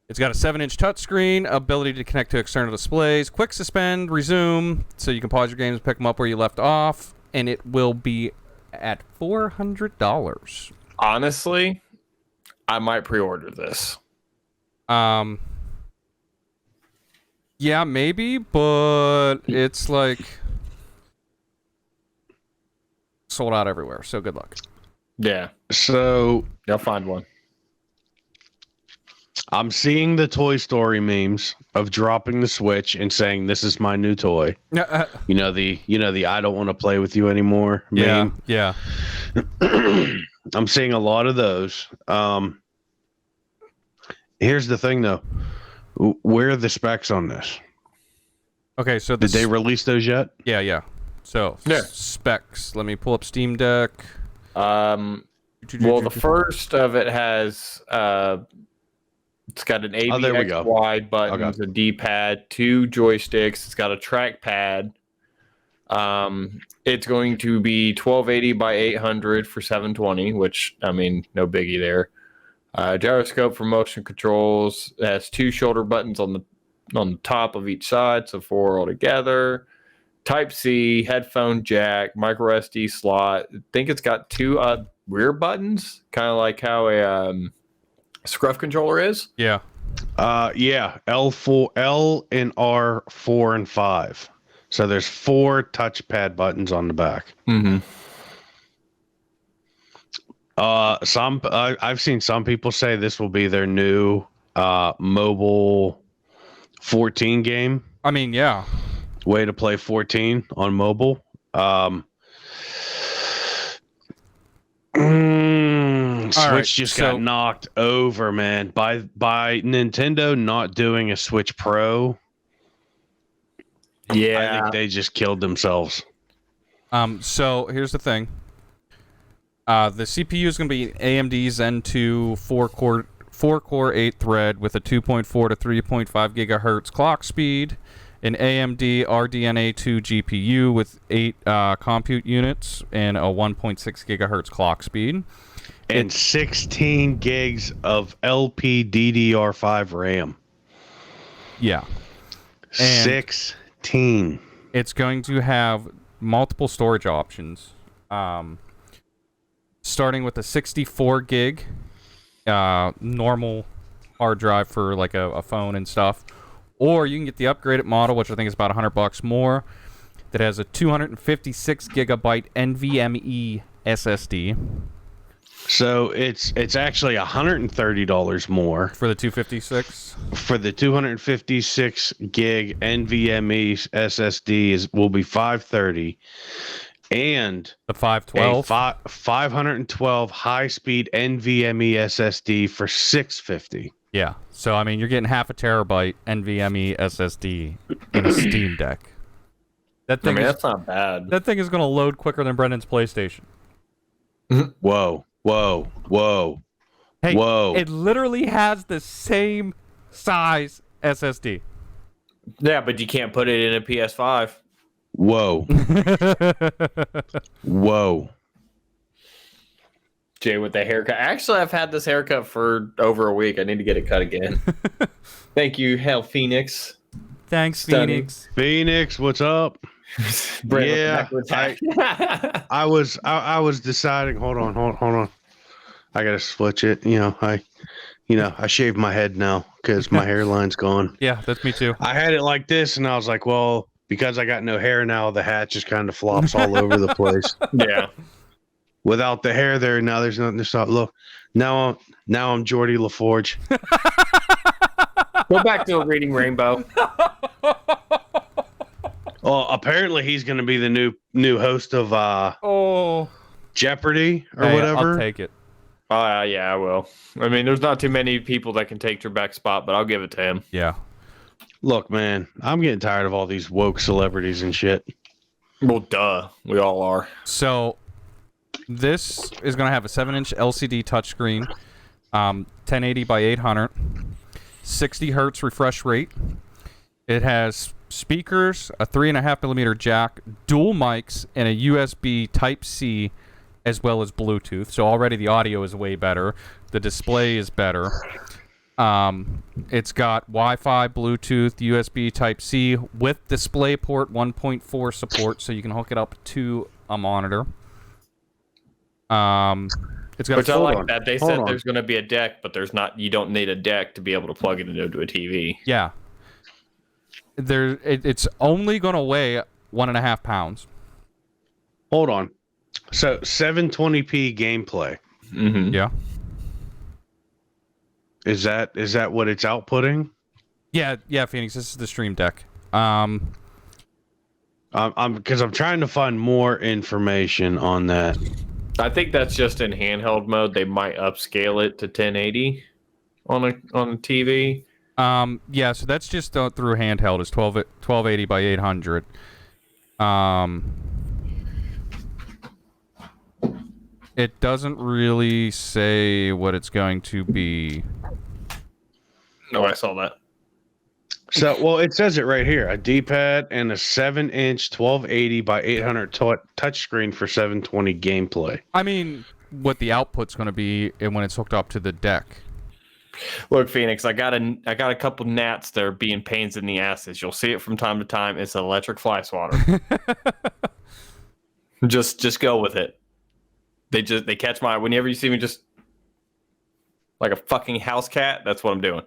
S1: It's got a 7-inch touchscreen, ability to connect to external displays, quick suspend, resume, so you can pause your games and pick them up where you left off, and it will be at $400.
S2: Honestly, I might pre-order this.
S1: Yeah, maybe, but it's like sold out everywhere, so good luck.
S2: Yeah,
S3: So
S2: you'll find one.
S3: I'm seeing the Toy Story memes of dropping the Switch and saying, "This is my new toy." You know the I don't want to play with you anymore meme.
S1: Yeah.
S3: I'm seeing a lot of those. Here's the thing, though. Where are the specs on this?
S1: Okay, so
S3: Did they release those yet?
S1: Yeah. So
S2: Yeah.
S1: specs. Let me pull up Steam Deck.
S2: Well, the first of it has it's got an
S3: there we go.
S2: ABXY buttons, a D-pad, 2 joysticks. It's got a trackpad. It's going to be 1280 by 800 for 720, which I mean, no biggie there. Gyroscope for motion controls. It has 2 shoulder buttons on the top of each side, so 4 altogether. Type-C, headphone jack, micro SD slot. I think it's got 2 rear buttons, kind of like how a Scruff controller is.
S1: Yeah.
S3: Yeah. L4, L and R 4 and 5. So there's 4 touchpad buttons on the back.
S2: Mm-hmm.
S3: I've seen some people say this will be their new mobile 14 game.
S1: I mean, yeah.
S3: Way to play 14 on mobile. Switch just got knocked over, man, by Nintendo not doing a Switch Pro.
S2: Yeah,
S3: I think they just killed themselves.
S1: So here's the thing. The CPU is going to be AMD Zen 2 4-core 8-thread with a 2.4 to 3.5 gigahertz clock speed, an AMD RDNA 2 GPU with 8 compute units and a 1.6 gigahertz clock speed.
S3: And 16 gigs of LPDDR5 RAM.
S1: Yeah. And
S3: 16.
S1: it's going to have multiple storage options. Starting with a 64 gig normal hard drive for like a phone and stuff. Or you can get the upgraded model, which I think is about $100 more, that has a 256 gigabyte NVMe SSD.
S3: So it's actually $130 more
S1: For the 256?
S3: for the 256 gig NVMe SSD will be $530, and
S1: The 512?
S3: a 512 high speed NVMe SSD for $650.
S1: Yeah. So, I mean, you're getting half a terabyte NVMe SSD in a Steam Deck. That thing
S2: that's not bad.
S1: That thing is going to load quicker than Brendan's PlayStation.
S3: Whoa.
S1: Hey,
S3: Whoa.
S1: it literally has the same size SSD.
S2: Yeah, but you can't put it in a PS5.
S3: Whoa.
S2: Jay with the haircut. Actually, I've had this haircut for over a week. I need to get it cut again. Thank you, Hell Phoenix.
S1: Thanks,
S2: Stunning.
S1: Phoenix.
S3: Phoenix, what's up?
S2: Yeah,
S3: I was deciding. Hold on. I gotta switch it. You know, I shave my head now because my hairline's gone.
S1: Yeah, that's me too.
S3: I had it like this, and I was like, well, because I got no hair now, the hat just kind of flops all over the place.
S2: Yeah.
S3: Without the hair there, now there's nothing to stop. Look, now I'm Geordie LaForge.
S2: Go back to reading Rainbow.
S3: Well, apparently he's going to be the new host of Jeopardy or
S1: Hey,
S3: whatever.
S1: I'll take it.
S2: Yeah, I will. I mean, there's not too many people that can take Trebek's spot, but I'll give it to him.
S1: Yeah.
S3: Look, man, I'm getting tired of all these woke celebrities and shit.
S2: Well, duh. We all are.
S1: So this is going to have a 7-inch LCD touchscreen, 1080 by 800, 60 hertz refresh rate. It has speakers, a 3.5mm jack, dual mics, and a USB Type-C, as well as Bluetooth. So already the audio is way better. The display is better. It's got Wi-Fi, Bluetooth, USB Type-C with DisplayPort 1.4 support, so you can hook it up to a monitor. It's got
S2: Which I like
S3: on.
S2: that. They
S3: Hold
S2: said
S3: on.
S2: there's going to be a deck, but there's not. You don't need a deck to be able to plug it into a TV.
S1: Yeah. It's only going to weigh 1.5 pounds.
S3: Hold on. So 720p gameplay.
S2: Mm-hmm.
S1: Yeah.
S3: Is that what it's outputting?
S1: Yeah, Phoenix. This is the Stream Deck.
S3: I'm because I'm trying to find more information on that.
S2: I think that's just in handheld mode. They might upscale it to 1080 on a TV.
S1: Yeah, so that's just through handheld. It's 1280 by 800. It doesn't really say what it's going to be.
S2: No, I saw that.
S3: So, well, it says it right here: a D-pad and a 7-inch 1280 by 800 touchscreen for 720 gameplay.
S1: I mean, what the output's going to be and when it's hooked up to the deck.
S2: Look, Phoenix, I got a couple gnats that are being pains in the asses. You'll see it from time to time. It's an electric fly swatter. just go with it. They catch my whenever you see me just like a fucking house cat. That's what I'm doing.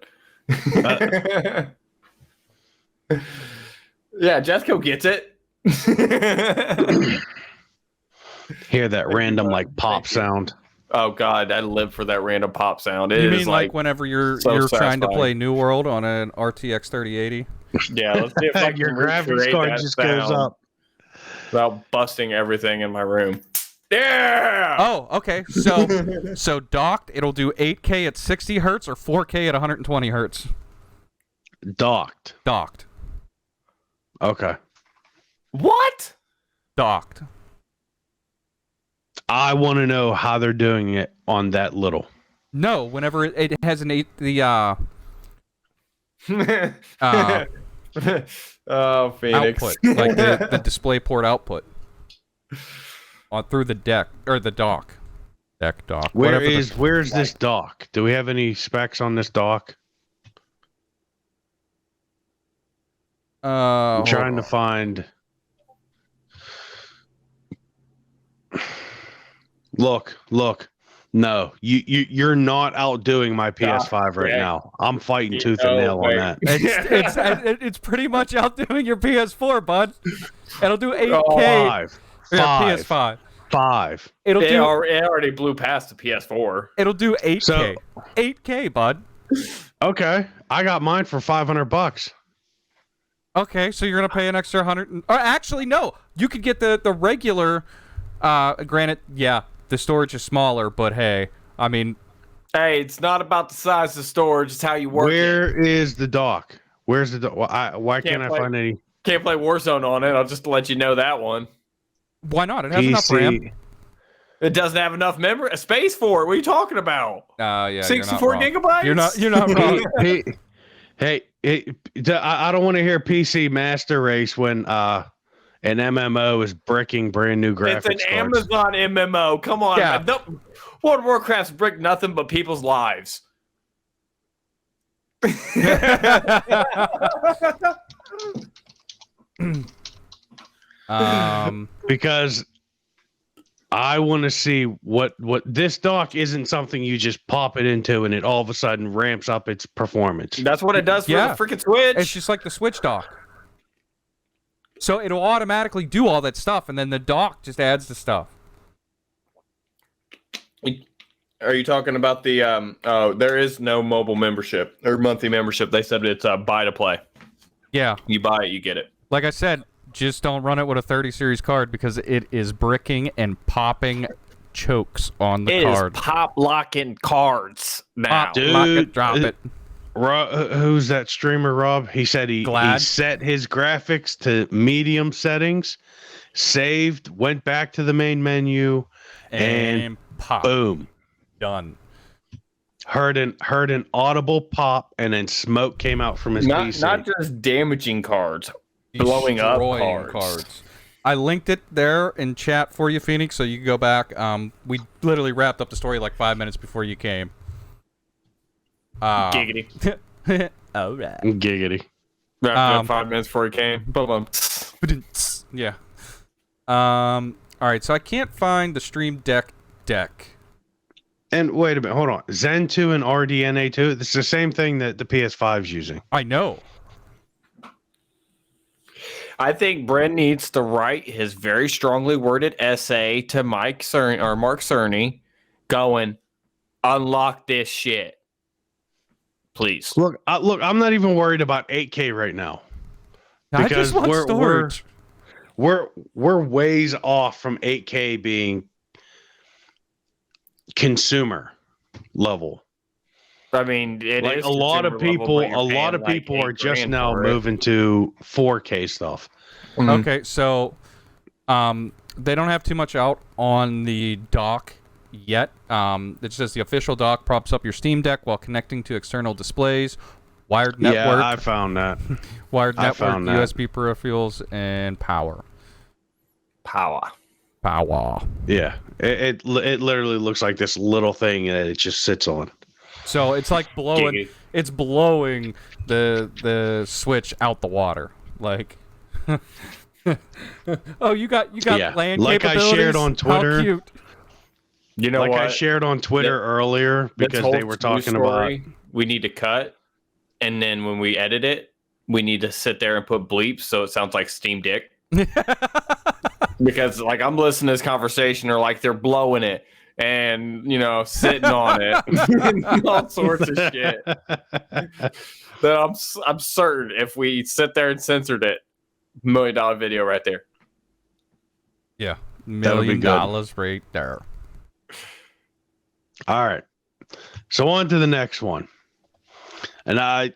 S2: Yeah, Jessica gets it.
S3: Hear that random like pop sound.
S2: Oh God, I live for that random pop sound.
S1: You mean like whenever you're
S2: so
S1: trying to
S2: satisfying.
S1: play New World on an RTX 3080?
S2: Yeah, let's see if I can
S3: Your graphics
S2: recreate
S3: card
S2: that
S3: just goes
S2: sound
S3: up.
S2: without busting everything in my room. Yeah.
S1: Oh, okay. So docked, it'll do 8K at 60 hertz or 4K at 120 hertz.
S3: Docked.
S1: Docked.
S3: Okay.
S2: What?
S1: Docked.
S3: I want to know how they're doing it on that little.
S1: No, whenever it has an
S2: Oh, Phoenix.
S1: output, like the DisplayPort output, on through the deck or the dock, dock.
S3: Where's this dock? Do we have any specs on this dock? I'm trying to find. Look. No, you're not outdoing my PS5 right
S2: yeah.
S3: now. I'm fighting tooth and nail on that.
S1: It's pretty much outdoing your PS4, bud. It'll do 8K.
S3: Five.
S1: PS5.
S3: Five.
S2: It already blew past the PS4.
S1: It'll do 8K.
S3: So-
S1: 8K, bud.
S3: Okay, I got mine for $500.
S1: Okay, so you're gonna pay an extra 100. Or actually, no. You could get the regular. Granted, yeah, the storage is smaller, but hey, I mean,
S2: Hey, it's not about the size of the storage; it's how you work.
S3: Where is the dock? Where's the dock? Why can't I
S2: play-
S3: find any
S2: Can't play Warzone on it. I'll just let you know that one.
S1: why not? It has enough RAM.
S3: PC?
S2: It doesn't have enough memory space for it. What are you talking about?
S1: Yeah,
S2: 64 gigabytes?
S1: You're not wrong.
S3: Hey, I don't want to hear PC Master Race when an MMO is bricking brand new graphics
S2: It's an
S3: cards.
S2: Amazon MMO. Come on.
S1: Yeah.
S2: World of Warcraft's brick nothing but people's lives.
S3: Because I want to see what this dock isn't something you just pop it into and it all of a sudden ramps up its performance.
S2: That's what it does for
S1: Yeah.
S2: the freaking Switch.
S1: It's just like the Switch dock. So it'll automatically do all that stuff, and then the dock just adds the stuff.
S2: Are you talking about the there is no mobile membership or monthly membership. They said it's buy to play.
S1: Yeah.
S2: You buy it, you get it.
S1: Like I said, just don't run it with a 30 series card because it is bricking and popping chokes on the card.
S2: It is pop locking cards now.
S1: Pop, lock it, drop it.
S3: Who's that streamer, Rob? He said he set his graphics to medium settings, saved, went back to the main menu, and
S1: pop.
S3: Boom.
S1: Done.
S3: Heard an audible pop, and then smoke came out from his PC.
S2: Not just damaging cards, blowing up cards.
S1: I linked it there in chat for you, Phoenix, so you can go back. We literally wrapped up the story like 5 minutes before you came.
S2: Giggity.
S1: All right.
S3: Giggity.
S2: Wrapped up 5 minutes before he came. Boom.
S1: Yeah. All right, so I can't find the Stream Deck.
S3: And wait a minute, hold on. Zen 2 and RDNA 2, it's the same thing that the PS5's using.
S1: I know.
S2: I think Brent needs to write his very strongly worded essay to Mark Cerny going, unlock this shit. Please.
S3: Look, I'm not even worried about 8K right now.
S1: I just want storage.
S3: We're ways off from 8K being consumer level.
S2: I mean,
S3: like a lot of people are just now moving to 4K stuff.
S1: Mm-hmm. Okay, so they don't have too much out on the dock yet. It says the official dock props up your Steam Deck while connecting to external displays, wired network.
S3: Yeah, I found that.
S1: Wired network, USB peripherals, and power.
S2: Power.
S3: Yeah, it literally looks like this little thing that it just sits on.
S1: So it's like blowing.
S2: Giggity.
S1: It's blowing the Switch out the water. Like, oh, you got land
S3: like
S1: capabilities?
S3: I shared on Twitter.
S1: How cute.
S2: You know
S3: like
S2: what?
S3: I shared on Twitter earlier because they were talking about.
S2: We need to cut, and then when we edit it, we need to sit there and put bleeps so it sounds like Steam Dick. Because like I'm listening to this conversation, or like they're blowing it and sitting on it, and all sorts of shit. That I'm certain if we sit there and censored it, $1 million video right there.
S1: Yeah, $1 million right there.
S3: All right, so on to the next one. And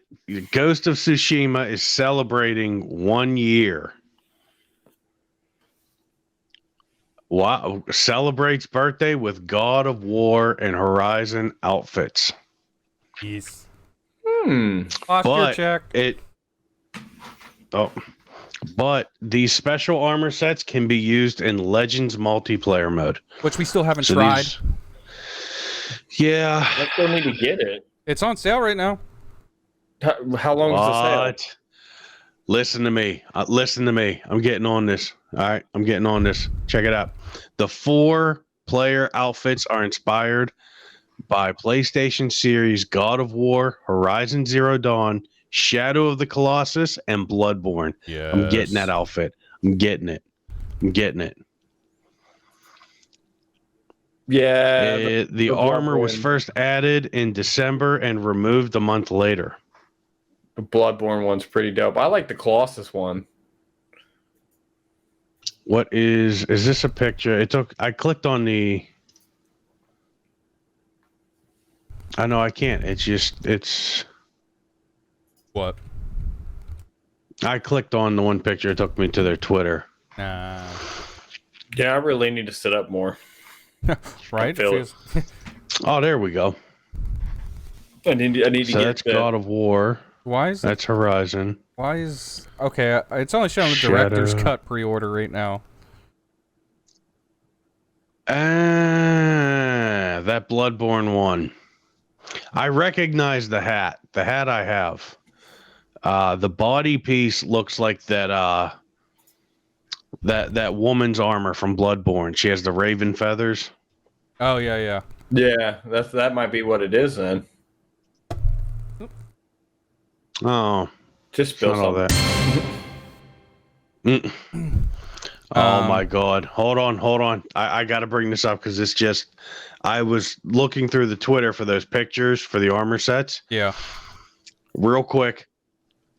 S3: Ghost of Tsushima is celebrating 1 year. Wow, celebrates birthday with God of War and Horizon outfits.
S1: Yes.
S2: Oscar
S1: check.
S3: But these special armor sets can be used in Legends multiplayer mode,
S1: which we still haven't tried.
S3: Yeah,
S2: I still need to get it.
S1: It's on sale right now.
S2: How long is the sale?
S3: Listen to me. I'm getting on this. All right, I'm getting on this. Check it out. The 4-player outfits are inspired by PlayStation series God of War, Horizon Zero Dawn, Shadow of the Colossus, and Bloodborne.
S1: Yeah,
S3: I'm getting that outfit. I'm getting it.
S2: Yeah.
S3: The armor was first added in December and removed a month later.
S2: The Bloodborne one's pretty dope. I like the Colossus one.
S3: What is this a picture? I clicked on the. I know I can't. It's.
S1: What?
S3: I clicked on the one picture. It took me to their Twitter.
S2: Yeah, I really need to sit up more.
S1: Right?
S3: Oh, there we go.
S2: I need to get
S3: that's God of War.
S1: Why is
S3: that's Horizon?
S1: Why is okay? It's only showing the director's cut pre-order right now.
S3: That Bloodborne one. I recognize the hat. The hat I have. The body piece looks like that That woman's armor from Bloodborne. She has the raven feathers.
S1: Oh yeah.
S2: Yeah, that might be what it is then.
S3: Oh,
S2: Just spill
S3: not all
S2: something.
S3: that. Oh my God! Hold on. I got to bring this up because it's just. I was looking through the Twitter for those pictures for the armor sets.
S1: Yeah.
S3: Real quick,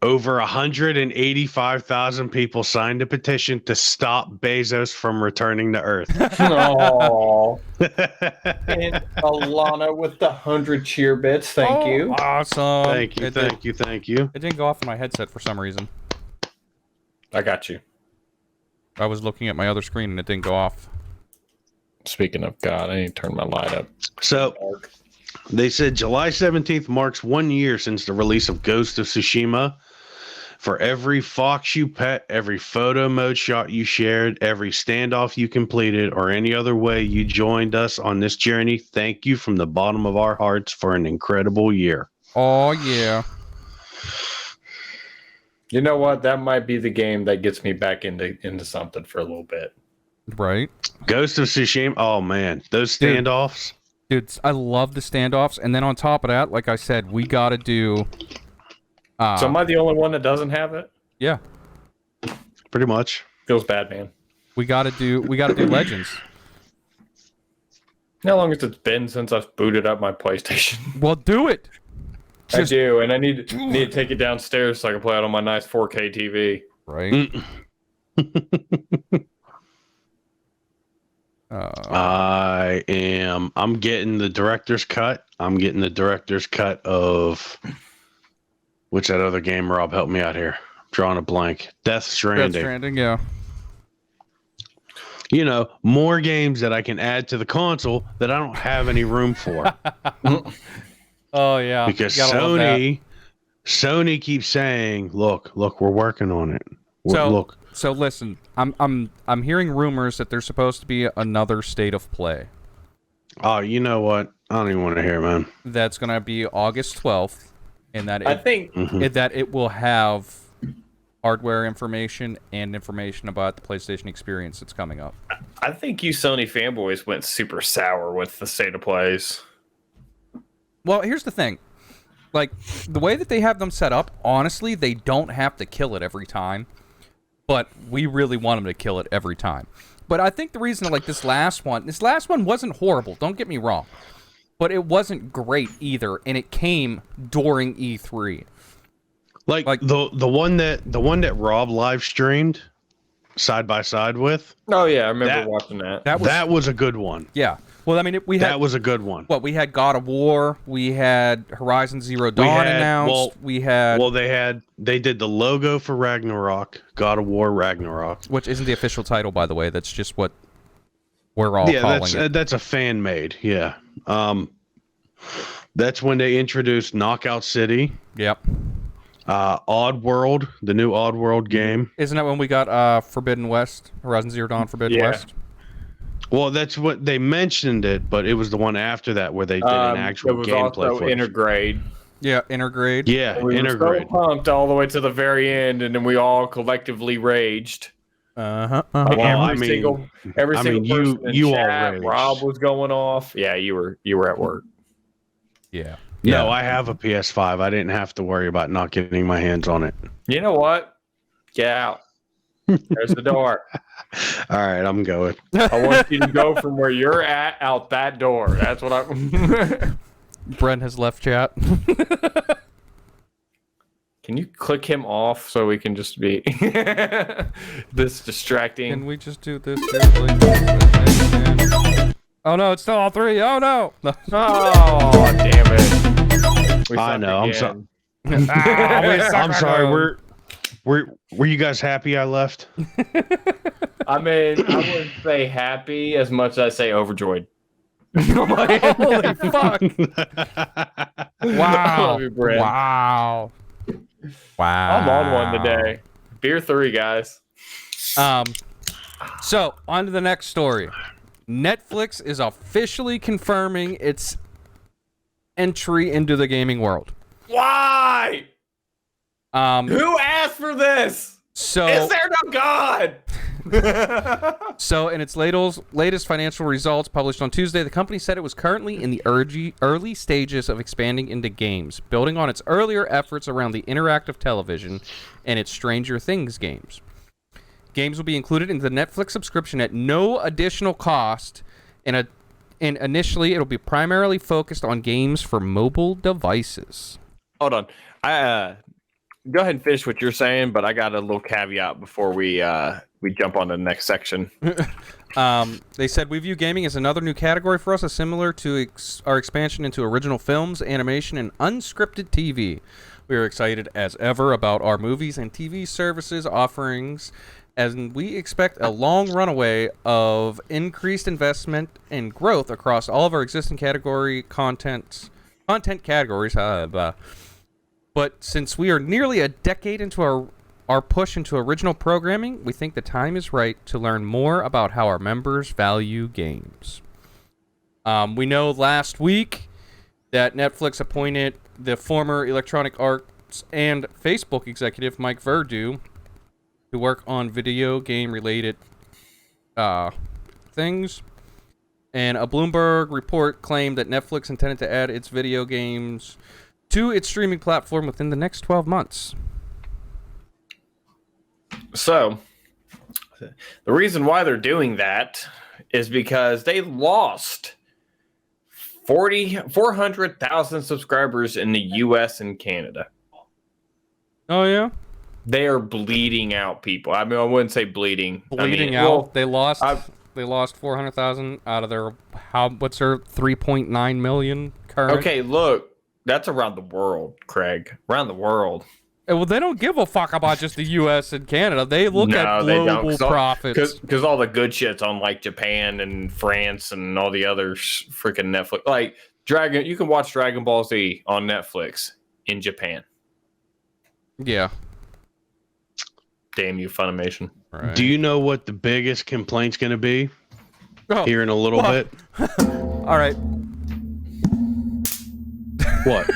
S3: over 185,000 people signed a petition to stop Bezos from returning to Earth.
S2: Oh, and Alana with the 100 cheer bits. Thank you.
S1: Awesome.
S3: Thank you.
S1: It didn't go off on my headset for some reason.
S2: I got you.
S1: I was looking at my other screen and it didn't go off.
S2: Speaking of God, I need to turn my light up.
S3: So they said July 17th marks 1 year since the release of Ghost of Tsushima. For every fox you pet, every photo mode shot you shared, every standoff you completed, or any other way you joined us on this journey, thank you from the bottom of our hearts for an incredible year.
S1: Oh, yeah.
S2: You know what? That might be the game that gets me back into something for a little bit.
S1: Right.
S3: Ghost of Tsushima, oh man, those standoffs.
S1: Dude, I love the standoffs. And then on top of that, like I said, we got to do...
S2: so am I the only one that doesn't have it?
S1: Yeah.
S3: Pretty much.
S2: Feels bad, man.
S1: We got to do Legends.
S2: How long has it been since I've booted up my PlayStation?
S1: Well, do it.
S2: I do, and I need to take it downstairs so I can play it on my nice 4K TV.
S1: Right.
S3: I'm getting the director's cut. I'm getting the director's cut of what's that other game, Rob? Help me out here. I'm drawing a blank. Death Stranding.
S1: Death Stranding, yeah.
S3: You know, more games that I can add to the console that I don't have any room for.
S1: Oh yeah.
S3: Because Sony keeps saying, look, we're working on it.
S1: So listen, I'm hearing rumors that there's supposed to be another State of Play.
S3: Oh, you know what? I don't even want to hear, man.
S1: That's gonna be August 12th, and that
S2: I think
S1: that it will have hardware information and information about the PlayStation experience that's coming up.
S2: I think you Sony fanboys went super sour with the State of Plays.
S1: Well, here's the thing. Like, the way that they have them set up, honestly, they don't have to kill it every time. But we really want them to kill it every time. But I think the reason, like, this last one wasn't horrible, don't get me wrong. But it wasn't great either, and it came during E3.
S3: Like the one that Rob live streamed side by side with.
S2: Oh yeah, I remember watching that.
S3: That was a good one.
S1: Yeah. Well, I mean, that
S3: was a good one.
S1: What, we had God of War, we had Horizon Zero Dawn announced,
S3: they did the logo for Ragnarok, God of War Ragnarok,
S1: which isn't the official title, by the way. That's just what we're all calling it.
S3: That's a fan made. Yeah. That's when they introduced Knockout City.
S1: Yep.
S3: Oddworld, the new Oddworld game.
S1: Isn't that when we got Forbidden West, Horizon Zero Dawn Forbidden West?
S3: Well, that's what they mentioned it, but it was the one after that where they did an actual gameplay. It was also
S2: Intergrade.
S1: Yeah, Intergrade.
S3: Yeah,
S2: we
S3: Intergrade.
S2: were so pumped all the way to the very end, and then we all collectively raged.
S1: Uh-huh.
S2: Every single person
S3: you
S2: in chat,
S3: all raged.
S2: Rob was going off. Yeah, you were at work.
S1: Yeah.
S3: No, I have a PS5. I didn't have to worry about not getting my hands on it.
S2: You know what? Get out. There's the door.
S3: All right, I'm going.
S2: I want you to go from where you're at out that door. That's what I.
S1: Brent has left chat.
S2: Can you click him off so we can just be this distracting?
S1: Can we just do this? Oh no, it's still all three. Oh no.
S2: Oh damn it.
S3: I know. I'm sorry. I'm sorry. Were you guys happy I left?
S2: I mean, I wouldn't say happy as much as I say overjoyed.
S1: Holy fuck! Wow!
S2: You,
S1: wow!
S2: I'm on one today. Beer 3, guys.
S1: So on to the next story. Netflix is officially confirming its entry into the gaming world.
S2: Why? Who asked for this?
S1: So
S2: is there no God?
S1: So, in its latest financial results published on Tuesday, the company said it was currently in the early stages of expanding into games, building on its earlier efforts around the interactive television and its Stranger Things games. Games will be included in the Netflix subscription at no additional cost, and initially it'll be primarily focused on games for mobile devices.
S2: Hold on. Go ahead and finish what you're saying, but I got a little caveat before we jump on to the next section.
S1: They said, we view gaming as another new category for us, similar to our expansion into original films, animation, and unscripted TV. We are excited as ever about our movies and TV services offerings, and we expect a long runaway of increased investment and growth across all of our existing content categories. But since we are nearly a decade into our push into original programming, we think the time is right to learn more about how our members value games. We know last week that Netflix appointed the former Electronic Arts and Facebook executive Mike Verdu to work on video game-related things. And a Bloomberg report claimed that Netflix intended to add its video games to its streaming platform within the next 12 months.
S2: So, the reason why they're doing that is because they lost 400,000 subscribers in the U.S. and Canada.
S1: Oh, yeah?
S2: They are bleeding out people. I mean, I wouldn't say bleeding.
S1: Bleeding out? They lost 400,000 out of their, what's their 3.9 million current?
S2: Okay, look. That's around the world, Craig. Around the world.
S1: Well, they don't give a fuck about just the U.S. and Canada. They look at global profits.
S2: Because all the good shit's on, like, Japan and France and all the other freaking Netflix. Like, you can watch Dragon Ball Z on Netflix in Japan.
S1: Yeah.
S2: Damn you, Funimation.
S3: Right. Do you know what the biggest complaint's going to be here in a little bit?
S1: All right.
S3: What?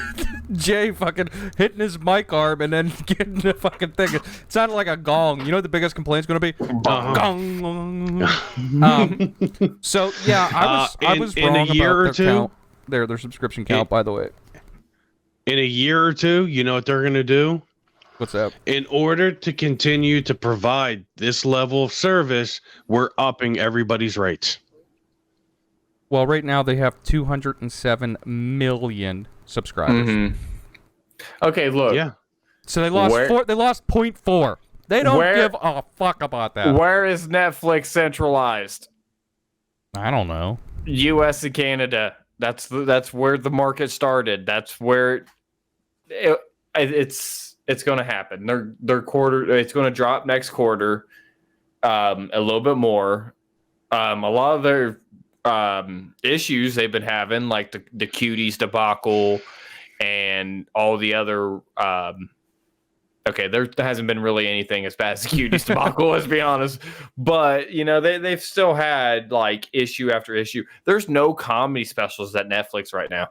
S1: Jay fucking hitting his mic arm and then getting the fucking thing. It sounded like a gong. You know what the biggest complaint's going to be? Gong. So, yeah, I was wrong
S3: in a year
S1: about
S3: or two,
S1: count. Their subscription count, by the way.
S3: In a year or two, you know what they're going to do?
S1: What's that?
S3: In order to continue to provide this level of service, we're upping everybody's rates.
S1: Well, right now they have 207 million subscribers.
S2: Mm-hmm. Okay, look.
S3: Yeah.
S1: So they lost they lost 0.4. They don't give a fuck about that.
S2: Where is Netflix centralized?
S1: I don't know.
S2: U.S. and Canada. That's where the market started. That's where it's going to happen. Their quarter. It's going to drop next quarter, a little bit more. A lot of their issues they've been having, like the Cuties debacle and all the other there hasn't been really anything as bad as the Cuties debacle, let's be honest, but you know they've still had like issue after issue. There's no comedy specials at Netflix right now,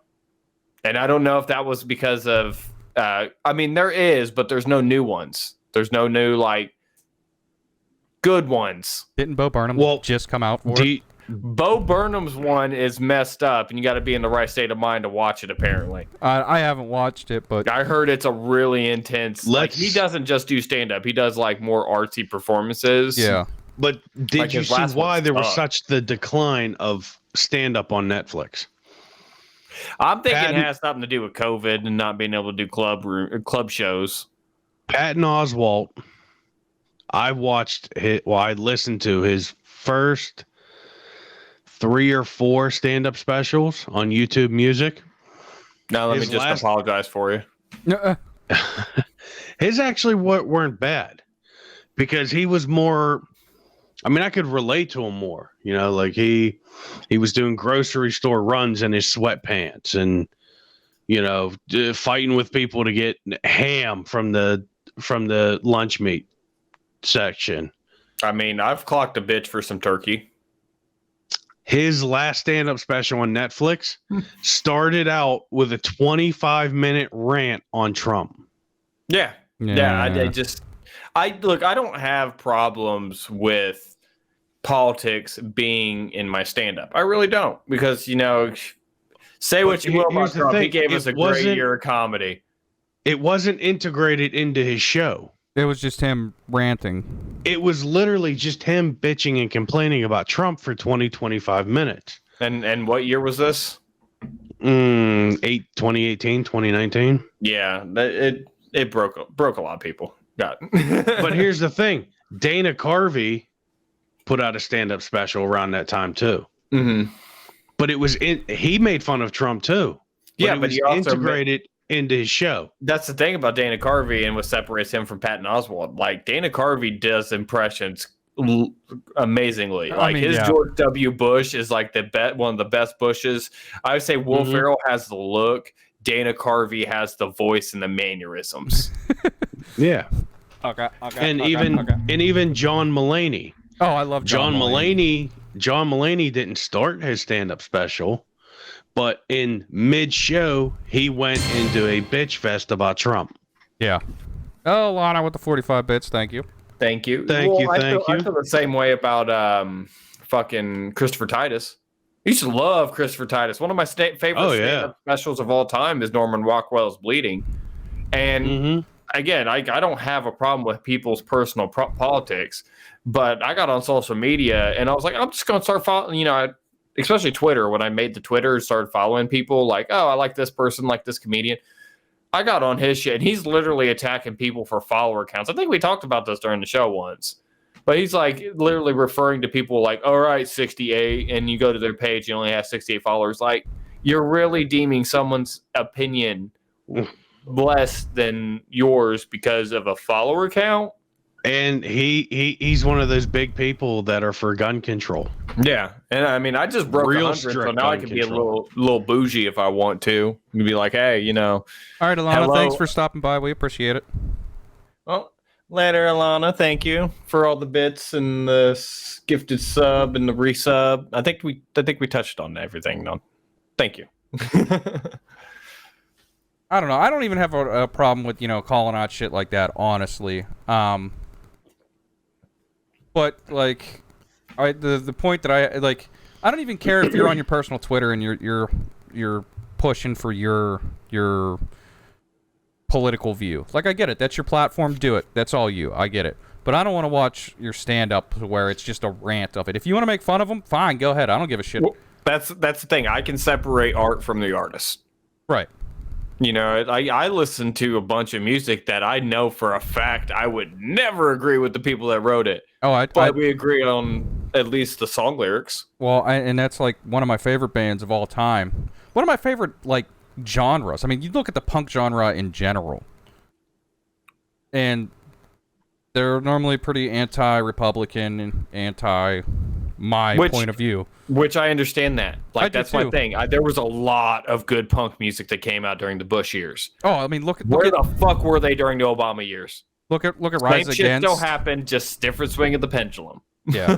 S2: and I don't know if that was because of I mean there is, but there's no new ones. There's no new like good ones.
S1: Didn't Bo Burnham just come out for it?
S2: Bo Burnham's one is messed up, and you got to be in the right state of mind to watch it, apparently.
S1: I haven't watched it, but
S2: I heard it's a really intense... Like, he doesn't just do stand-up. He does, like, more artsy performances.
S1: Yeah.
S3: But did you see why there was such the decline of stand-up on Netflix?
S2: I'm thinking it has something to do with COVID and not being able to do club shows.
S3: Patton Oswalt, I listened to his first 3 or 4 stand-up specials on YouTube Music.
S2: Now let me just apologize for you.
S3: His actually weren't bad because he was more. I mean, I could relate to him more. You know, like he was doing grocery store runs in his sweatpants and you know fighting with people to get ham from the lunch meat section.
S2: I mean, I've clocked a bitch for some turkey.
S3: His last stand-up special on Netflix started out with a 25-minute rant on Trump.
S2: Yeah. I just I don't have problems with politics being in my stand-up. I really don't, because say
S3: But
S2: what you will
S3: here's
S2: about
S3: the
S2: Trump. He
S3: thing,
S2: gave
S3: it
S2: us a great
S3: wasn't-
S2: year of comedy.
S3: It wasn't integrated into his show.
S1: It was just him ranting.
S3: It was literally just him bitching and complaining about Trump for 20-25 minutes.
S2: And what year was this?
S3: 2018, 2019.
S2: Yeah, it broke a lot of people. Got.
S3: But here's the thing: Dana Carvey put out a stand-up special around that time too.
S2: Mm-hmm.
S3: But he made fun of Trump too.
S2: Yeah,
S3: it
S2: but
S3: was
S2: he also
S3: integrated into his show.
S2: That's the thing about Dana Carvey and what separates him from Patton Oswalt. Like, Dana Carvey does impressions amazingly. Like, his George W. Bush is like one of the best Bushes. I would say Will Ferrell has the look. Dana Carvey has the voice and the mannerisms.
S3: Yeah.
S1: Okay.
S3: And even John Mulaney.
S1: Oh, I love John Mulaney.
S3: John Mulaney didn't start his stand-up special, but in mid-show, he went into a bitch fest about Trump.
S1: Yeah. Oh, Lana with the 45 bits. Thank you.
S2: Thank you.
S3: I
S2: feel the same way about fucking Christopher Titus. I used to love Christopher Titus. One of my favorite stand-up specials of all time is Norman Rockwell's Bleeding. And again, I don't have a problem with people's personal politics, but I got on social media and I was like, I'm just going to start following, especially Twitter. When I made the Twitter, started following people like, oh, I like this person, like this comedian. I got on his shit and he's literally attacking people for follower counts. I think we talked about this during the show once. But he's like literally referring to people like, all right, 68, and you go to their page, you only have 68 followers. Like, you're really deeming someone's opinion less than yours because of a follower count.
S3: And he's one of those big people that are for gun control.
S2: Yeah, and I mean, I just broke 100, so now I can be a little bougie if I want to. You can be like, hey,
S1: All right, Alana, thanks for stopping by. We appreciate it.
S2: Well, later, Alana. Thank you for all the bits and the gifted sub and the resub. I think we touched on everything. No, thank you.
S1: I don't know. I don't even have a problem with calling out shit like that. Honestly, but like, the point that I don't even care if you're on your personal Twitter and you're pushing for your political view. Like, I get it. That's your platform. Do it. That's all you. I get it. But I don't want to watch your stand-up where it's just a rant of it. If you want to make fun of them, fine. Go ahead. I don't give a shit.
S2: Well, that's the thing. I can separate art from the artist.
S1: Right.
S2: I listen to a bunch of music that I know for a fact I would never agree with the people that wrote it. But we agree on at least the song lyrics.
S1: Well, and that's like one of my favorite bands of all time. One of my favorite genres. I mean, you look at the punk genre in general, and they're normally pretty anti-Republican and anti-my point of view.
S2: Which I understand that. That's my thing. There was a lot of good punk music that came out during the Bush years.
S1: Oh, I mean,
S2: where the fuck were they during the Obama years?
S1: Look at Rise Against.
S2: Shit still happened, just different swing of the pendulum.
S1: Yeah.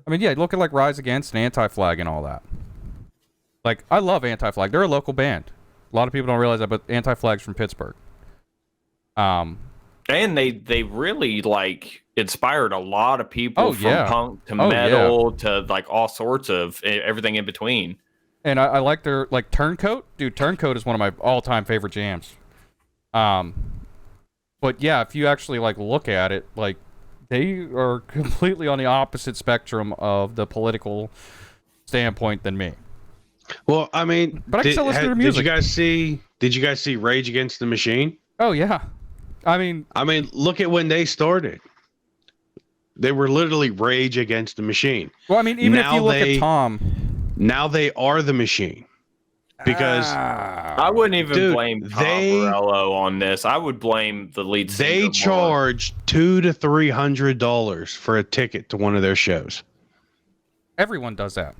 S1: I mean, yeah, look at Rise Against and Anti-Flag and all that. I love Anti-Flag. They're a local band. A lot of people don't realize that, but Anti-Flag's from Pittsburgh.
S2: And they really inspired a lot of people from punk to metal to all sorts of everything in between.
S1: And I like their Turncoat. Dude, Turncoat is one of my all-time favorite jams. But yeah, if you actually look at it, they are completely on the opposite spectrum of the political standpoint than me.
S3: Well, I mean,
S1: but I can still listen to their music.
S3: Did you guys see Rage Against the Machine?
S1: Oh yeah. I mean,
S3: look at when they started. They were literally Rage Against the Machine.
S1: Well, I mean, even if you look at Tom,
S3: now they are the Machine. Because
S2: I wouldn't even blame Tom Morello on this. I would blame the lead singer.
S3: They charge $200 to $300 for a ticket to one of their shows.
S1: Everyone does that.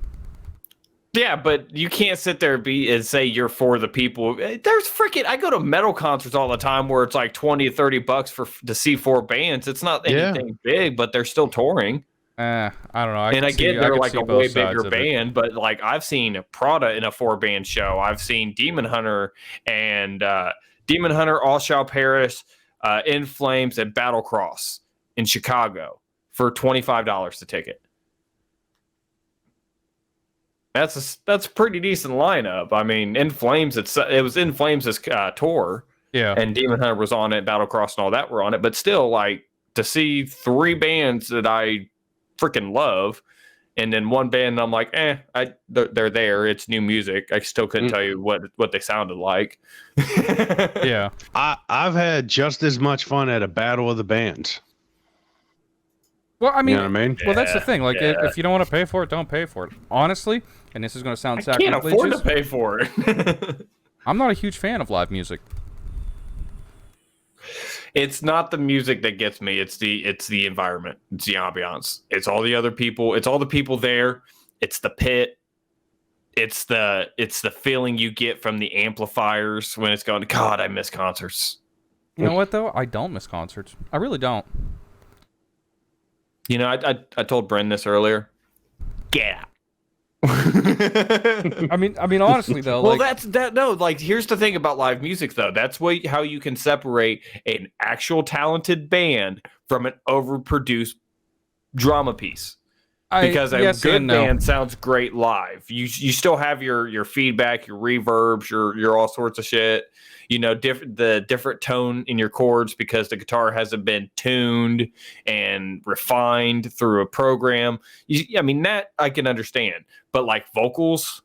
S2: Yeah, but you can't sit there and say you're for the people. There's I go to metal concerts all the time where it's like $20 to $30 to see 4 bands. It's not anything big, but they're still touring.
S1: I don't know.
S2: I get they're a way bigger band, but I've seen Prada in a 4-band show. I've seen Demon Hunter and Demon Hunter, All Shall Perish, In Flames, and Battle Cross in Chicago for $25 a ticket. That's a pretty decent lineup. I mean, In Flames, it was In Flames' tour,
S1: Yeah.
S2: and Demon Hunter was on it, Battle Cross and all that were on it. But still, like, to see 3 bands that I freaking love, and then one band I'm like, they're there. It's new music. I still couldn't tell you what they sounded like.
S1: Yeah.
S3: I've had just as much fun at a battle of the bands.
S1: Well, I mean,
S3: You know what I mean?
S1: well, that's the thing. Like,
S2: Yeah.
S1: if you don't want to pay for it, don't pay for it. Honestly, and this is going to sound
S2: I can't afford to
S1: sacrilegious,
S2: pay for it.
S1: I'm not a huge fan of live music.
S2: It's not the music that gets me. It's the environment. It's the ambiance. It's all the other people. It's all the people there. It's the pit. It's the feeling you get from the amplifiers when it's going, God, I miss concerts.
S1: You know what, though? I don't miss concerts. I really don't.
S2: You know, I told Bren this earlier. Get out.
S1: I mean, honestly, though.
S2: Well,
S1: like,
S2: that's that. No, like, here's the thing about live music, though. That's how you can separate an actual talented band from an overproduced drama piece. Because a good band sounds great live. You still have your feedback, your reverbs, your all sorts of shit. You know, the different tone in your chords because the guitar hasn't been tuned and refined through a program. I mean, that I can understand. But like vocals,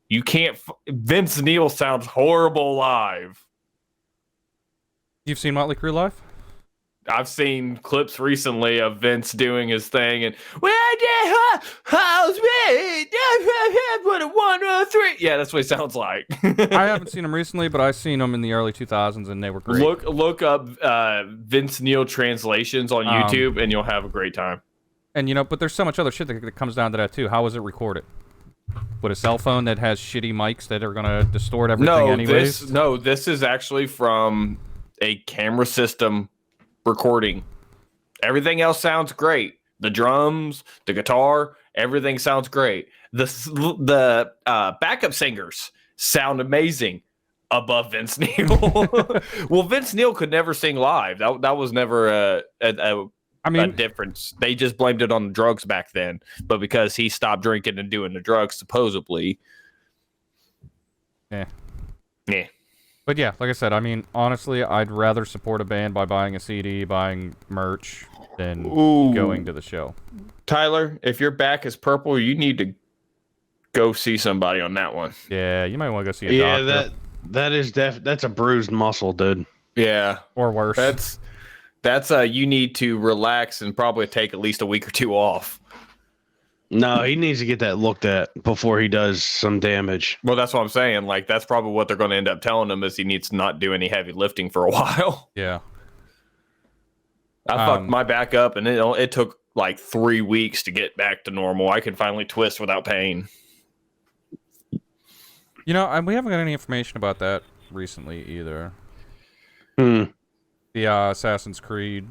S2: you can't. Vince Neil sounds horrible live.
S1: You've seen Motley Crue live?
S2: I've seen clips recently of Vince doing his thing and yeah, that's what he sounds like.
S1: I haven't seen them recently, but I've seen them in the early 2000s, and they were great.
S2: Look up Vince Neil translations on YouTube, and you'll have a great time.
S1: And but there's so much other shit that comes down to that too. How was it recorded? With a cell phone that has shitty mics that are gonna distort everything anyways?
S2: This is actually from a camera system recording. Everything else sounds great. The drums, the guitar, everything sounds great. The backup singers sound amazing above Vince Neil. Well, Vince Neil could never sing live. That was never a difference. They just blamed it on the drugs back then. But because he stopped drinking and doing the drugs, supposedly.
S1: Yeah.
S2: Yeah.
S1: But yeah, like I said, I mean, honestly, I'd rather support a band by buying a CD, buying merch, than going to the show.
S2: Tyler, if your back is purple, you need to go see somebody on that one.
S1: Yeah, you might want to go see a doctor.
S3: That's a bruised muscle, dude.
S2: Yeah.
S1: Or worse.
S2: That's you need to relax and probably take at least a week or 2 off.
S3: No, he needs to get that looked at before he does some damage.
S2: Well, that's what I'm saying. Like, that's probably what they're going to end up telling him is he needs to not do any heavy lifting for a while.
S1: Yeah.
S2: I fucked my back up, and it took like 3 weeks to get back to normal. I can finally twist without pain.
S1: We haven't got any information about that recently either.
S3: The
S1: Assassin's Creed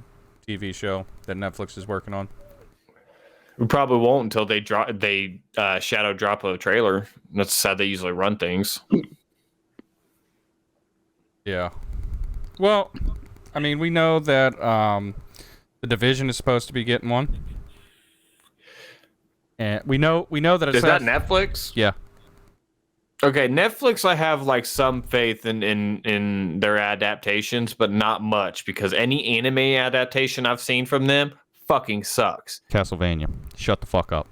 S1: TV show that Netflix is working on.
S2: We probably won't until they shadow drop a trailer. That's how they usually run things.
S1: Yeah. Well, I mean, we know that the Division is supposed to be getting one, and we know that
S2: is that Netflix?
S1: Yeah.
S2: Okay, Netflix. I have like some faith in their adaptations, but not much because any anime adaptation I've seen from them fucking sucks.
S1: Castlevania. Shut the fuck up.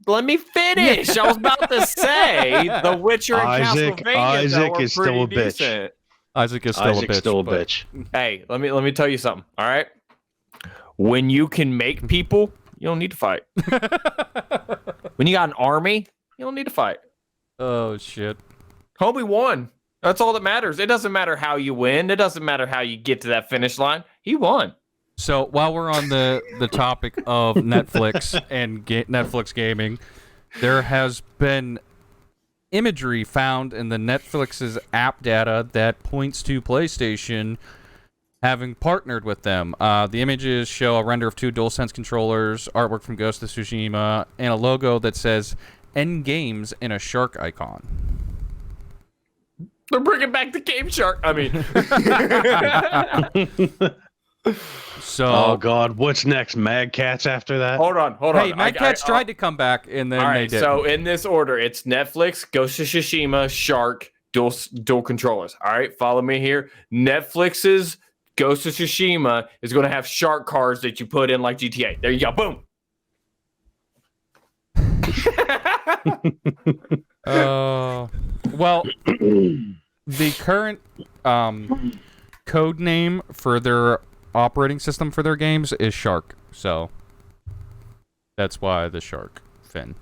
S2: Let me finish. I was about to say The Witcher and Castlevania.
S3: Isaac is still a bitch.
S2: Decent.
S1: Isaac is still a bitch.
S2: Hey, let me tell you something. All right, when you can make people, you don't need to fight. When you got an army, you don't need to fight.
S1: Oh shit.
S2: Homie won. That's all that matters. It doesn't matter how you win. It doesn't matter how you get to that finish line. He won.
S1: So while we're on the topic of Netflix and Netflix gaming, there has been imagery found in the Netflix's app data that points to PlayStation having partnered with them. The images show a render of 2 DualSense controllers, artwork from Ghost of Tsushima, and a logo that says End Games in a shark icon.
S2: They're bringing back the Game Shark. I mean,
S1: So,
S3: Oh God, what's next? Mad Cats after that?
S2: hold on.
S1: hey, Mad Catz tried to come back, and then
S2: All
S1: they
S2: right,
S1: didn't.
S2: so in this order, it's Netflix, Ghost of Tsushima, Shark, dual controllers. All right, follow me here. Netflix's Ghost of Tsushima is going to have shark cars that you put in like GTA. There you go. Boom.
S1: Well, the current code name for their operating system for their games is Shark, so that's why the shark fin.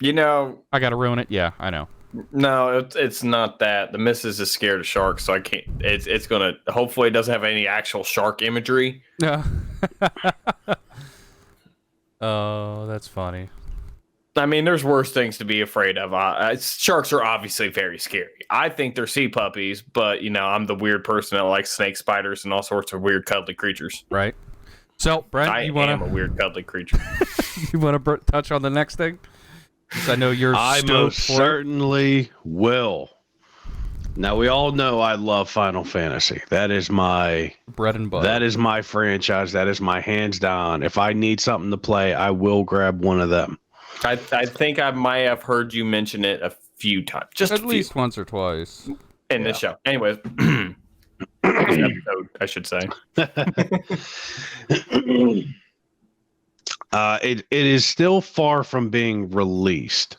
S2: You know,
S1: I gotta ruin it. Yeah, I know.
S2: no, it's not that. The missus is scared of sharks, so I can't. It's gonna. Hopefully, it doesn't have any actual shark imagery.
S1: Yeah. Oh, that's funny.
S2: I mean, there's worse things to be afraid of. Sharks are obviously very scary. I think they're sea puppies, but you know, I'm the weird person that likes snake spiders and all sorts of weird cuddly creatures.
S1: Right. So, Brent,
S2: I am a weird cuddly creature.
S1: you want to touch on the next thing? 'Cause I know you're
S3: I
S1: stoked
S3: most
S1: for it.
S3: certainly will. Now we all know I love Final Fantasy. That is my
S1: bread and butter.
S3: That is my franchise. That is my hands down. If I need something to play, I will grab one of them.
S2: I think I might have heard you mention it a few times, just
S1: at least once or twice
S2: in this show. Anyways, this episode, I should say.
S3: It is still far from being released,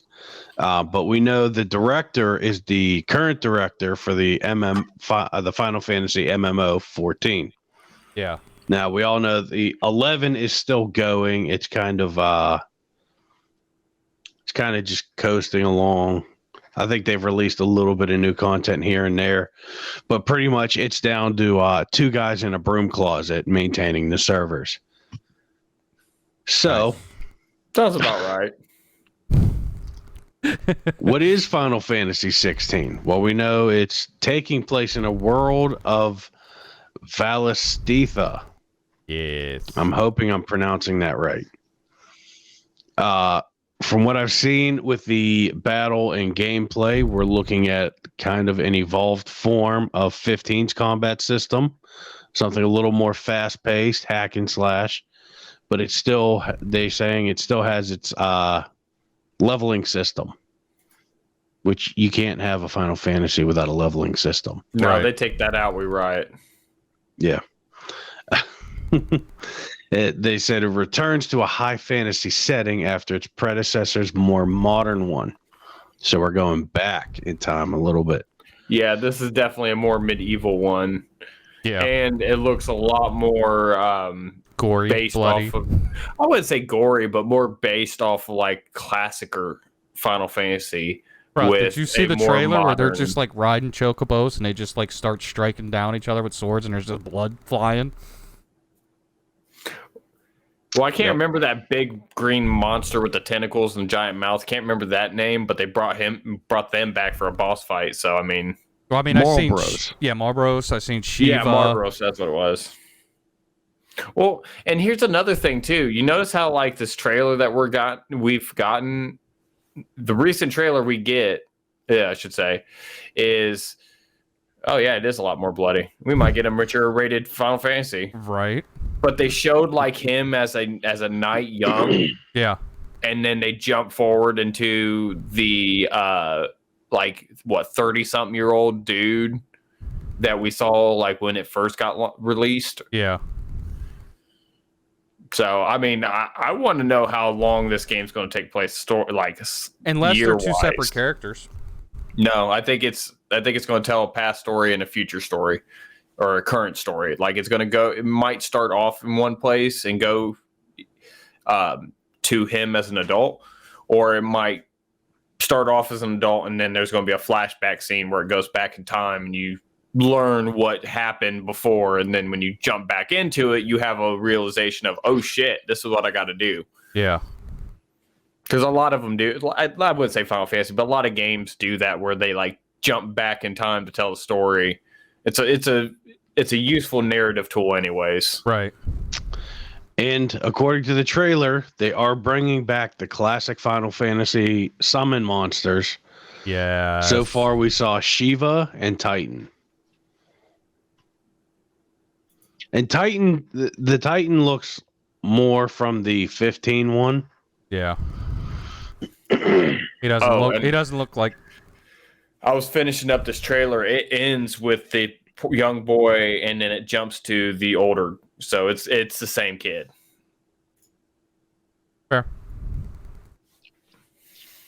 S3: but we know the director is the current director for the the Final Fantasy MMO 14.
S1: Yeah.
S3: Now we all know the 11 is still going. It's kind of just coasting along. I think they've released a little bit of new content here and there, but pretty much it's down to two guys in a broom closet maintaining the servers. So,
S2: sounds about right.
S3: What is Final Fantasy 16? Well, we know it's taking place in a world of Valistitha.
S1: Yes.
S3: I'm hoping I'm pronouncing that right. From what I've seen with the battle and gameplay, we're looking at kind of an evolved form of 15's combat system, something a little more fast-paced, hack and slash, but it's still, they're saying it still has its leveling system, which you can't have a Final Fantasy without a leveling system.
S2: No,
S1: Right.
S2: they take that out. We riot.
S3: Yeah. They said it returns to a high fantasy setting after its predecessor's more modern one. So we're going back in time a little bit.
S2: Yeah, this is definitely a more medieval one.
S1: Yeah.
S2: And it looks a lot more
S1: Gory,
S2: based
S1: bloody.
S2: off of, I wouldn't say gory, but more based off of like classicer Final Fantasy.
S1: Bro,
S2: with
S1: did you see
S2: a
S1: the
S2: more
S1: trailer where they're
S2: modern-
S1: just like riding chocobos and they just like start striking down each other with swords and there's just blood flying?
S2: Well, I can't remember that big green monster with the tentacles and giant mouth. Can't remember that name, but they brought them back for a boss fight. So I mean,
S1: Well, I mean, I've seen
S3: Marlboros.
S1: Marlboros. I've seen Shiva.
S2: yeah, Marlboros, that's what it was. Well, and here's another thing too. You notice how like this trailer that we've gotten, the recent trailer we get, I should say, is it is a lot more bloody. We might get a richer rated Final Fantasy.
S1: Right.
S2: But they showed like him as a knight young,
S1: Yeah.
S2: and then they jump forward into the 30-something-year-old dude that we saw like when it first got released.
S1: Yeah.
S2: So I mean, I want to know how long this game's going to take place.
S1: Unless they're two
S2: year-wise.
S1: separate characters.
S2: No, I think it's going to tell a past story and a future story, or a current story. Like it's going to go. It might start off in one place and go to him as an adult, or it might start off as an adult and then there's going to be a flashback scene where it goes back in time and you learn what happened before, and then when you jump back into it, you have a realization of, oh shit, this is what I got to do.
S1: Yeah.
S2: Because a lot of them do. I wouldn't say Final Fantasy, but a lot of games do that where they like jump back in time to tell the story. It's a useful narrative tool, anyways.
S1: Right.
S3: And according to the trailer, they are bringing back the classic Final Fantasy summon monsters
S1: Yeah.
S3: So far, we saw Shiva and Titan. And Titan, the Titan looks more from the 15 one.
S1: Yeah. He doesn't
S2: Oh,
S1: look.
S2: and-
S1: He doesn't look like.
S2: I was finishing up this trailer. It ends with the young boy, and then it jumps to the older. So it's the same kid.
S1: Fair.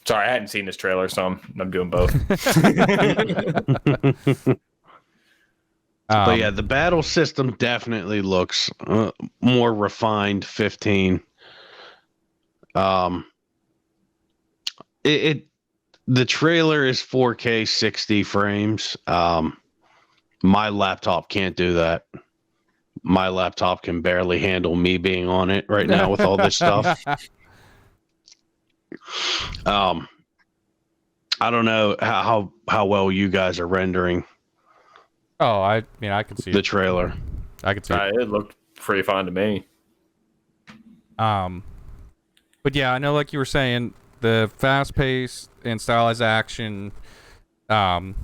S2: Sorry, I hadn't seen this trailer, so I'm doing both.
S3: But yeah, the battle system definitely looks more refined. 15. The trailer is 4K 60 frames. My laptop can't do that. My laptop can barely handle me being on it right now with all this stuff. I don't know how well you guys are rendering
S1: Oh, I mean, I can see
S3: the
S1: it.
S3: trailer.
S1: I can see it.
S2: It looked pretty fine to me.
S1: But yeah, I know, like you were saying, the fast-paced and stylized action, and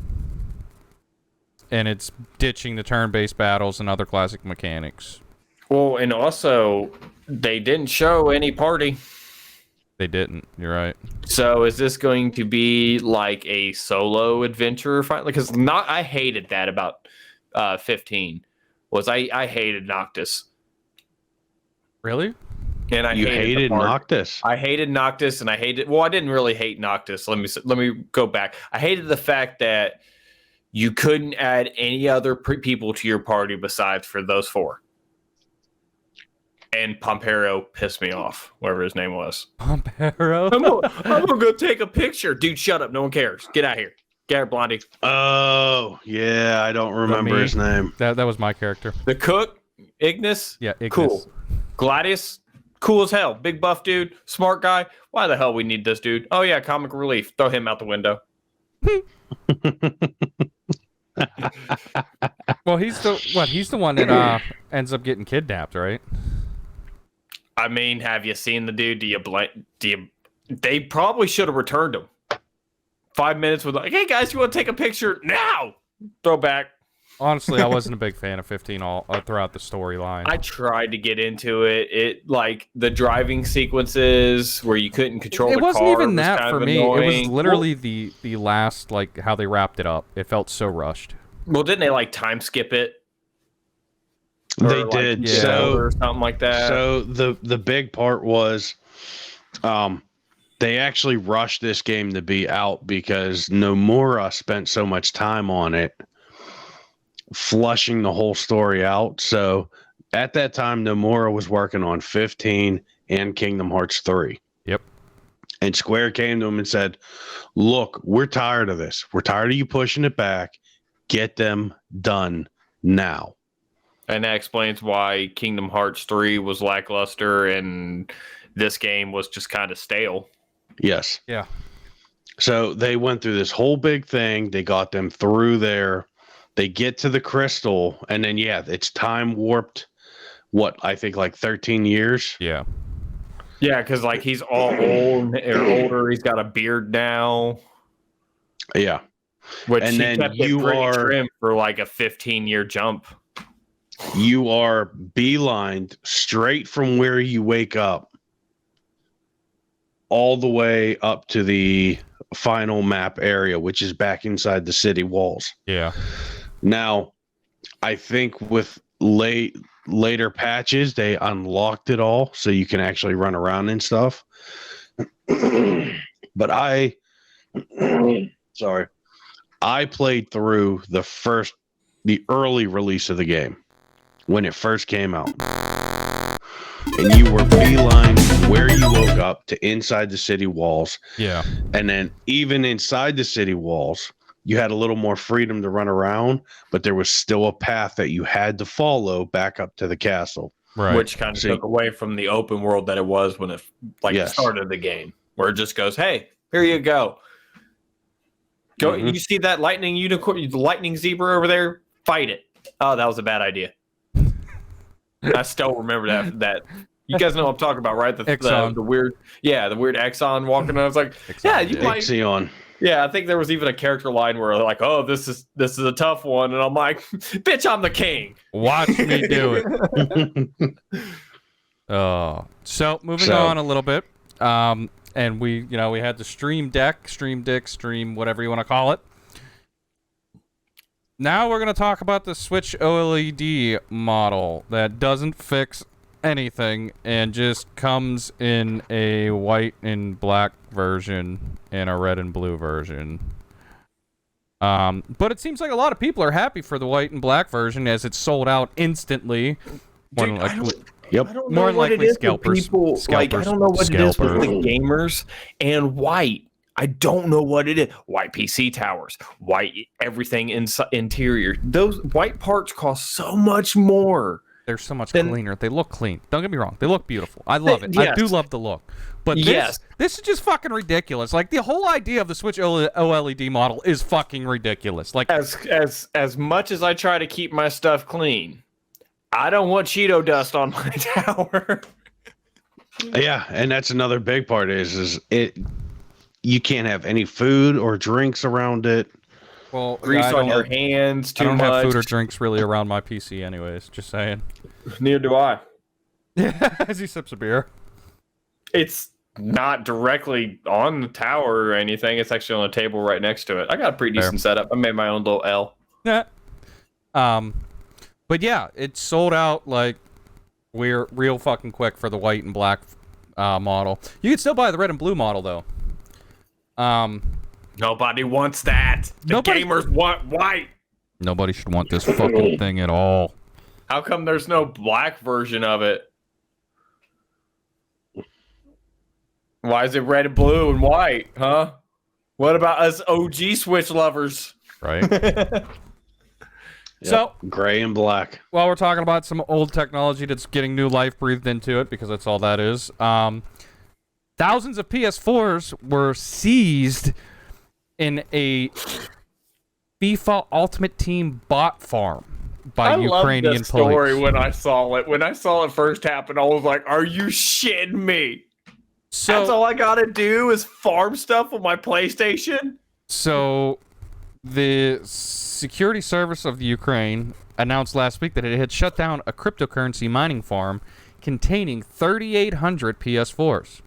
S1: it's ditching the turn-based battles and other classic mechanics.
S2: Well, and also they didn't show any party.
S1: They didn't. You're right.
S2: So is this going to be like a solo adventure fight? Because I hated that about 15. I hated Noctis.
S1: Really?
S2: And
S3: You hated Noctis.
S2: I hated Noctis, and I hated. Well, I didn't really hate Noctis. Let me go back. I hated the fact that you couldn't add any other people to your party besides for those four. And Pompero pissed me off, whatever his name was.
S1: Pompero?
S2: I'm gonna go take a picture, dude. Shut up. No one cares. Get out of here. Get out, Blondie.
S3: Oh, yeah, I don't remember his name.
S1: That was my character.
S2: The cook, Ignis.
S1: Yeah, Ignis.
S2: Cool. Gladius. Cool as hell. Big buff dude. Smart guy. Why the hell we need this dude? Oh yeah, comic relief. Throw him out the window.
S1: Well, he's the one that ends up getting kidnapped, right?
S2: I mean, have you seen the dude? They probably should have returned him. 5 minutes with like, hey guys, you want to take a picture now? Throw back.
S1: Honestly, I wasn't a big fan of 15 all throughout the storyline.
S2: I tried to get into it. It like the driving sequences where you couldn't control the car.
S1: It wasn't even
S2: was
S1: that
S2: kind
S1: for
S2: of
S1: me.
S2: annoying.
S1: It was literally the last, like, how they wrapped it up. It felt so rushed.
S2: Well, didn't they like time skip it?
S3: They
S2: Or,
S3: did.
S1: yeah.
S3: So
S2: or something like that.
S3: So the big part was, they actually rushed this game to be out because Nomura spent so much time on it, flushing the whole story out. So at that time, Nomura was working on 15 and Kingdom Hearts 3.
S1: Yep.
S3: And Square came to him and said, look, we're tired of this. We're tired of you pushing it back. Get them done now.
S2: And that explains why Kingdom Hearts 3 was lackluster and this game was just kind of stale.
S3: Yes.
S1: Yeah.
S3: So they went through this whole big thing. They got them through there. They get to the crystal, and then, yeah, it's time warped, what, I think like 13 years?
S1: Yeah.
S2: Yeah, because like he's all old or older. He's got a beard now.
S3: Yeah.
S2: Which
S3: And
S2: he
S3: then
S2: kept it
S3: you
S2: pretty
S3: are-
S2: trim for like a 15-year jump.
S3: You are beelined straight from where you wake up all the way up to the final map area, which is back inside the city walls.
S1: Yeah.
S3: Now, I think with later patches, they unlocked it all so you can actually run around and stuff. But I played through the early release of the game when it first came out. And you were beeline where you woke up to inside the city walls.
S1: Yeah.
S3: And then even inside the city walls, you had a little more freedom to run around, but there was still a path that you had to follow back up to the castle.
S1: Right.
S2: Which kind of took away from the open world that it was when it
S3: Yes.
S2: started the game, where it just goes, "Hey, here you go. Go.
S3: Mhm.
S2: You see that lightning unicorn, the lightning zebra over there? Fight it." Oh, that was a bad idea. I still remember that. You guys know what I'm talking about, right? The
S1: Exxon.
S2: weird, the weird Exxon walking. And I was like,
S1: Exxon,
S2: yeah, you
S1: yeah.
S2: might.
S3: Ixion.
S2: Yeah, I think there was even a character line where like, "Oh, this is a tough one," and I'm like, "Bitch, I'm the king.
S1: Watch me do it." So moving on a little bit. And we had the stream deck, stream, whatever you want to call it. Now we're going to talk about the Switch OLED model that doesn't fix anything and just comes in a white and black version and a red and blue version. But it seems like a lot of people are happy for the white and black version as it's sold out instantly.
S2: Dude,
S1: More than likely,
S2: I don't know what it is with people. Like, I don't know what it is with the gamers and white. I don't know what it is. White PC towers, white everything inside interior. Those white parts cost so much more.
S1: They're so much cleaner. They look clean. Don't get me wrong. They look beautiful. I love it.
S2: Yes.
S1: I do love the look. But this is just fucking ridiculous. Like, the whole idea of the Switch OLED model is fucking ridiculous. Like,
S2: as much as I try to keep my stuff clean, I don't want Cheeto dust on my tower.
S3: Yeah, and that's another big part is it. You can't have any food or drinks around it.
S1: well,
S2: Grease on your hands too much.
S1: I don't have food or drinks really around my PC anyways. Just saying.
S2: Neither do I.
S1: As he sips a beer.
S2: It's not directly on the tower or anything. It's actually on a table right next to it. I got a pretty decent setup. I made my own little L.
S1: Yeah. But yeah, it sold out like we're real fucking quick for the white and black model. You can still buy the red and blue model though.
S2: Nobody wants that. The gamers want white.
S1: Nobody should want this fucking thing at all.
S2: How come there's no black version of it? Why is it red and blue and white, huh? What about us OG Switch lovers?
S1: Right. So,
S3: gray and black.
S1: while we're talking about some old technology that's getting new life breathed into it, because that's all that is, thousands of PS4s were seized in a FIFA Ultimate Team bot farm by Ukrainian
S2: I loved the story
S1: police.
S2: when I saw it. When I saw it first happen, I was like, "Are you shitting me?"
S1: So,
S2: That's all I gotta do is farm stuff on my PlayStation.
S1: So, the security service of the Ukraine announced last week that it had shut down a cryptocurrency mining farm containing 3,800 PS4s.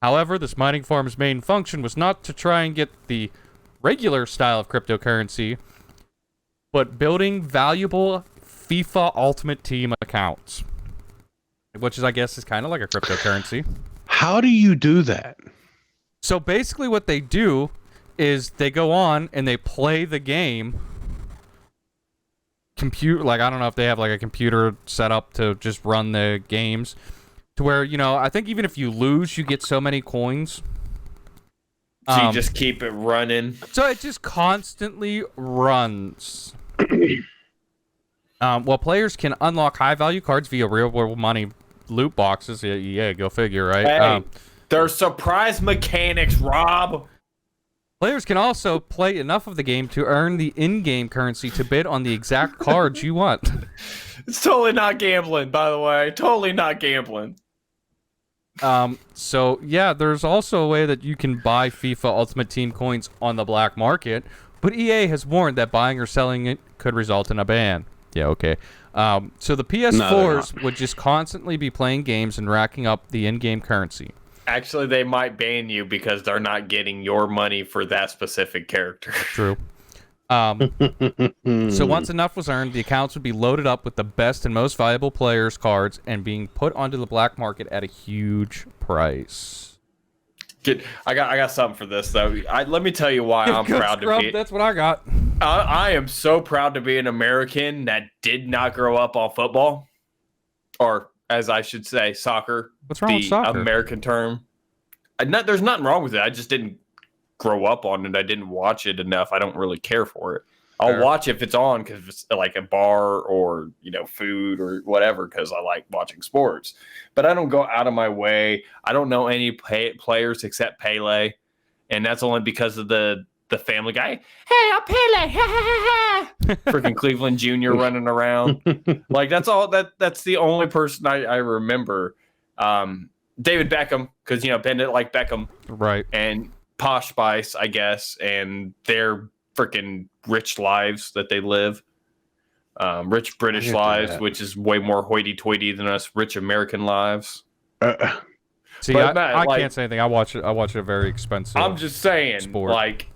S1: However, this mining farm's main function was not to try and get the regular style of cryptocurrency, but building valuable FIFA Ultimate Team accounts, which is, I guess, is kind of like a cryptocurrency.
S3: How do you do that?
S1: So basically what they do is they go on and they play the game. Like, I don't know if they have like a computer set up to just run the games to where, I think even if you lose, you get so many coins.
S2: So you just keep it running.
S1: So it just constantly runs. Well, players can unlock high-value cards via real-world money loot boxes. Yeah, go figure, right?
S2: Hey, there's surprise mechanics, Rob.
S1: Players can also play enough of the game to earn the in-game currency to bid on the exact cards you want.
S2: It's totally not gambling, by the way. Totally not gambling.
S1: So yeah, there's also a way that you can buy FIFA Ultimate Team coins on the black market, but EA has warned that buying or selling it could result in a ban. Yeah, okay. So the PS4s would just constantly be playing games and racking up the in-game currency.
S2: Actually, they might ban you because they're not getting your money for that specific character.
S1: True. So once enough was earned, the accounts would be loaded up with the best and most valuable players' cards and being put onto the black market at a huge price.
S2: I got something for this though. Let me tell you why I'm proud to be.
S1: That's what I got.
S2: I am so proud to be an American that did not grow up on football, or as I should say, soccer.
S1: What's wrong with soccer?
S2: The American term. There's nothing wrong with it. I just didn't grow up on it. I didn't watch it enough. I don't really care for it. I'll watch if it's on because it's like a bar or food or whatever because I like watching sports. But I don't go out of my way. I don't know any players except Pele, and that's only because of the Family Guy. Hey, I'm Pele. Freaking Cleveland Jr. running around. Like that's all. That's the only person I remember. David Beckham because Ben didn't like Beckham,
S1: right?
S2: And posh spice, I guess, and their freaking rich lives that they live. Rich British lives, which is way more hoity-toity than us rich American lives.
S1: See,
S2: But
S1: I
S2: like,
S1: can't say anything. I watch a very expensive.
S2: I'm just saying,
S1: sport.
S2: like,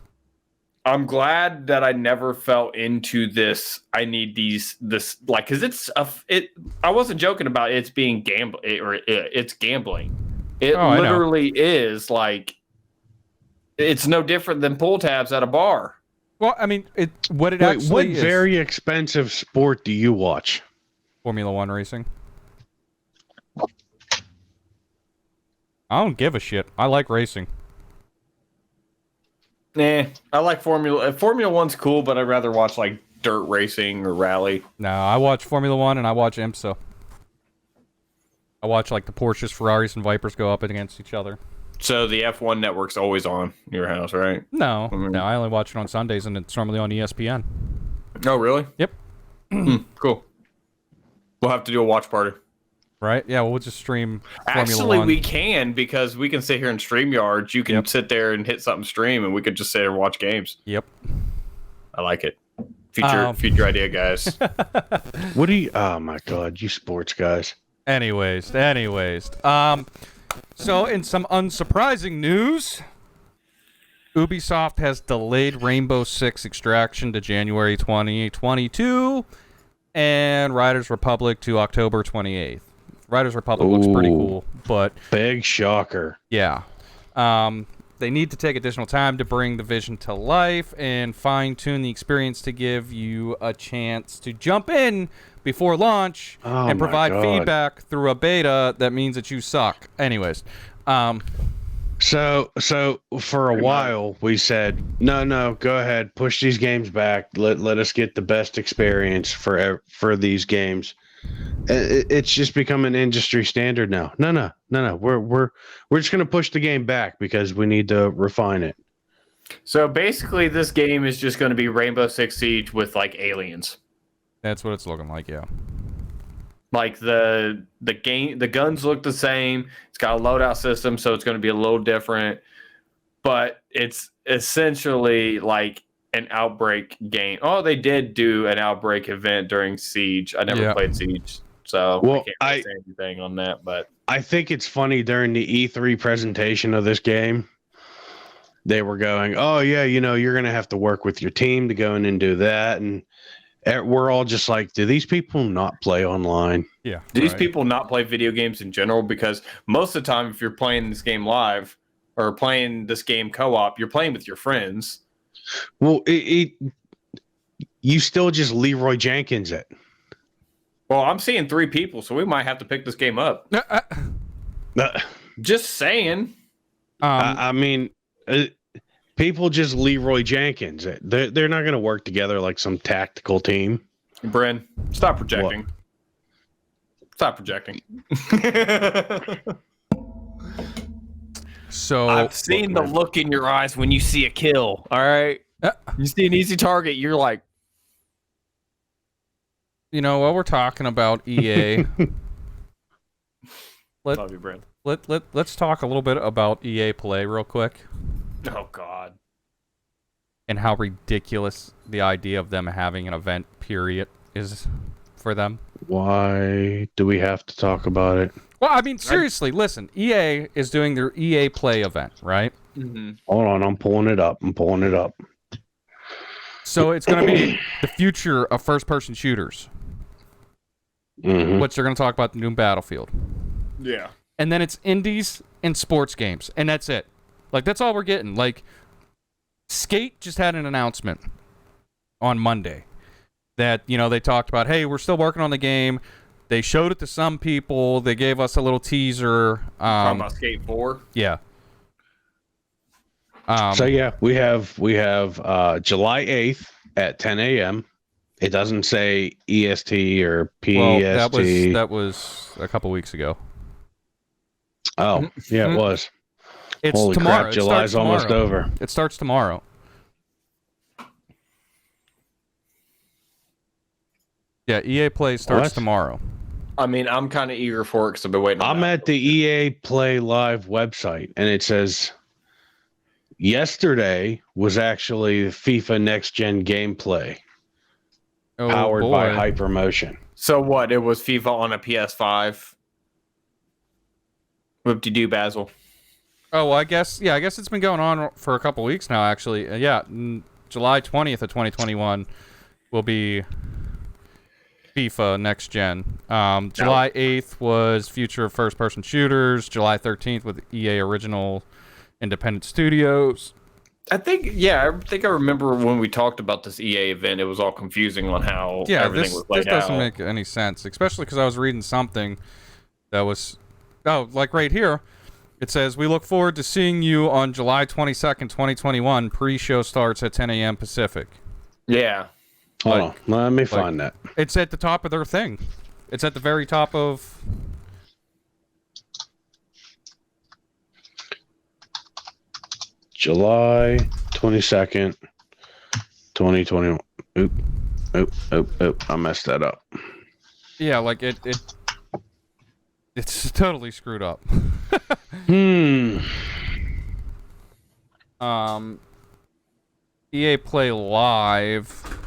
S2: I'm glad that I never fell into this. I need this, like, because I wasn't joking about it's being it's gambling. It literally is like, it's no different than pull tabs at a bar.
S1: Well, I mean, what
S3: very expensive sport do you watch?
S1: Formula One racing. I don't give a shit. I like racing.
S2: I like Formula 1's cool, but I'd rather watch like dirt racing or rally.
S1: No, I watch Formula One and I watch IMSA. I watch like the Porsches, Ferraris, and Vipers go up against each other.
S2: So the F1 network's always on in your house, right?
S1: No, I only watch it on Sundays, and it's normally on ESPN.
S2: Oh, really?
S1: Yep.
S2: Cool. We'll have to do a watch party.
S1: Right? Yeah, we'll just stream Formula
S2: Actually,
S1: 1.
S2: we can, because we can sit here in StreamYard. You can sit there and hit something stream, and we could just sit there and watch games.
S1: Yep.
S2: I like it. Future idea, guys.
S3: What do you... Oh, my God. You sports guys.
S1: Anyways. So, in some unsurprising news, Ubisoft has delayed Rainbow Six Extraction to January 2022 and Riders Republic to October 28th. Riders Republic looks pretty cool, but...
S3: Big shocker.
S1: Yeah. They need to take additional time to bring the vision to life and fine-tune the experience to give you a chance to jump in before launch and provide feedback through a beta that means that you suck. Anyways.
S3: So for a while we said, no, go ahead, push these games back. Let us get the best experience for these games. It's just become an industry standard now. No. We're just gonna push the game back because we need to refine it.
S2: So basically, this game is just going to be Rainbow Six Siege with like aliens.
S1: That's what it's looking like, yeah.
S2: Like the guns look the same. It's got a loadout system, so it's going to be a little different. But it's essentially like an Outbreak game. Oh, they did do an Outbreak event during Siege. I never played Siege, so I can't really say anything on that. But
S3: I think it's funny during the E3 presentation of this game, they were going, "Oh yeah, you're going to have to work with your team to go in and do that," and we're all just like, do these people not play online?
S1: Yeah.
S2: Do these people not play video games in general? Because most of the time, if you're playing this game live or playing this game co-op, you're playing with your friends.
S3: Well, you still just Leroy Jenkins it.
S2: Well, I'm seeing 3 people, so we might have to pick this game up. Just saying.
S3: I mean, people just Leroy Jenkins it. They're not going to work together like some tactical team.
S2: Bren, stop projecting. What? Stop projecting.
S1: So
S2: I've seen the look in your eyes when you see a kill. All right, you see an easy target, you're like,
S1: while we're talking about EA,
S2: love you, Brent.
S1: Let's talk a little bit about EA Play real quick.
S2: Oh God,
S1: and how ridiculous the idea of them having an event period is for them.
S3: Why do we have to talk about it?
S1: Well, I mean, seriously, listen. EA is doing their EA Play event, right?
S2: Mm-hmm.
S3: Hold on, I'm pulling it up.
S1: So it's going to be the future of first-person shooters, which they're going to talk about the new Battlefield.
S2: Yeah.
S1: And then it's indies and sports games, and that's it. Like, that's all we're getting. Like, Skate just had an announcement on Monday that, they talked about, hey, we're still working on the game. They showed it to some people. They gave us a little teaser.
S2: Talking about Skate 4?
S1: Yeah.
S3: So yeah, we have July 8th at 10 a.m. It doesn't say EST or PST.
S1: Well, that was a couple weeks ago.
S3: Oh, yeah, it was.
S1: It's
S3: Holy
S1: tomorrow.
S3: crap, July's almost over.
S1: It starts tomorrow. Yeah, EA Play starts tomorrow.
S2: I mean, I'm kind of eager for it because I've been waiting.
S3: I'm at the EA Play Live website, and it says yesterday was actually FIFA Next Gen gameplay
S1: Oh,
S3: powered by
S1: boy.
S3: Hypermotion.
S2: So what? It was FIFA on a PS5. Whoop-de-doo, Basil.
S1: Oh, well, I guess it's been going on for a couple weeks now, actually. July 20th of 2021 will be FIFA Next Gen. July 8th was Future First-Person Shooters. July 13th with EA Original Independent Studios.
S2: I think I remember when we talked about this EA event, it was all confusing on how everything was laid
S1: this doesn't
S2: out.
S1: make any sense, especially because I was reading something that was, like right here. It says, we look forward to seeing you on July 22nd, 2021. Pre-show starts at 10 a.m. Pacific.
S2: Yeah.
S3: Hold on. Let me find that.
S1: It's at the top of their thing. It's at the very top of...
S3: July 22nd, 2021. Oop. I messed that up.
S1: Yeah, like it's totally screwed up. EA Play Live.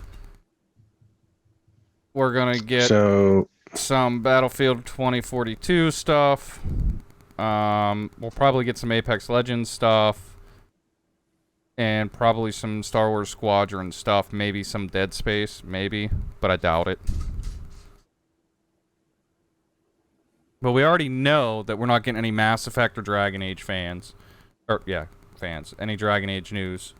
S1: We're gonna get some Battlefield 2042 stuff. We'll probably get some Apex Legends stuff. And probably some Star Wars Squadron stuff. Maybe some Dead Space. Maybe. But I doubt it. But we already know that we're not getting any Mass Effect or Dragon Age fans. Fans. Any Dragon Age news.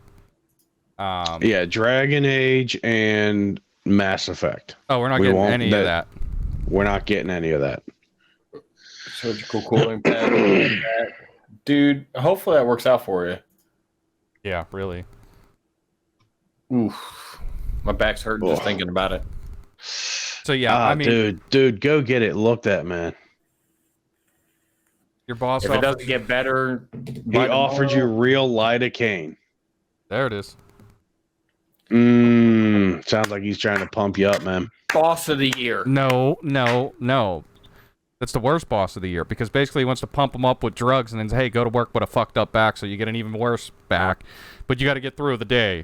S3: Yeah, Dragon Age and Mass Effect.
S1: Oh, we're not getting any of that.
S3: We're not getting any of that.
S2: Surgical cooling pad. Dude, hopefully that works out for you.
S1: Yeah, really.
S2: Oof. My back's hurting just thinking about it.
S1: So yeah, I mean,
S3: dude, go get it looked at, man.
S1: Your boss.
S2: If it doesn't get better,
S3: he offered you real lidocaine.
S1: There it is.
S3: Sounds like he's trying to pump you up, man.
S2: Boss of the year.
S1: No. That's the worst boss of the year because basically he wants to pump him up with drugs and then say, hey, go to work with a fucked up back so you get an even worse back. But you got to get through the day.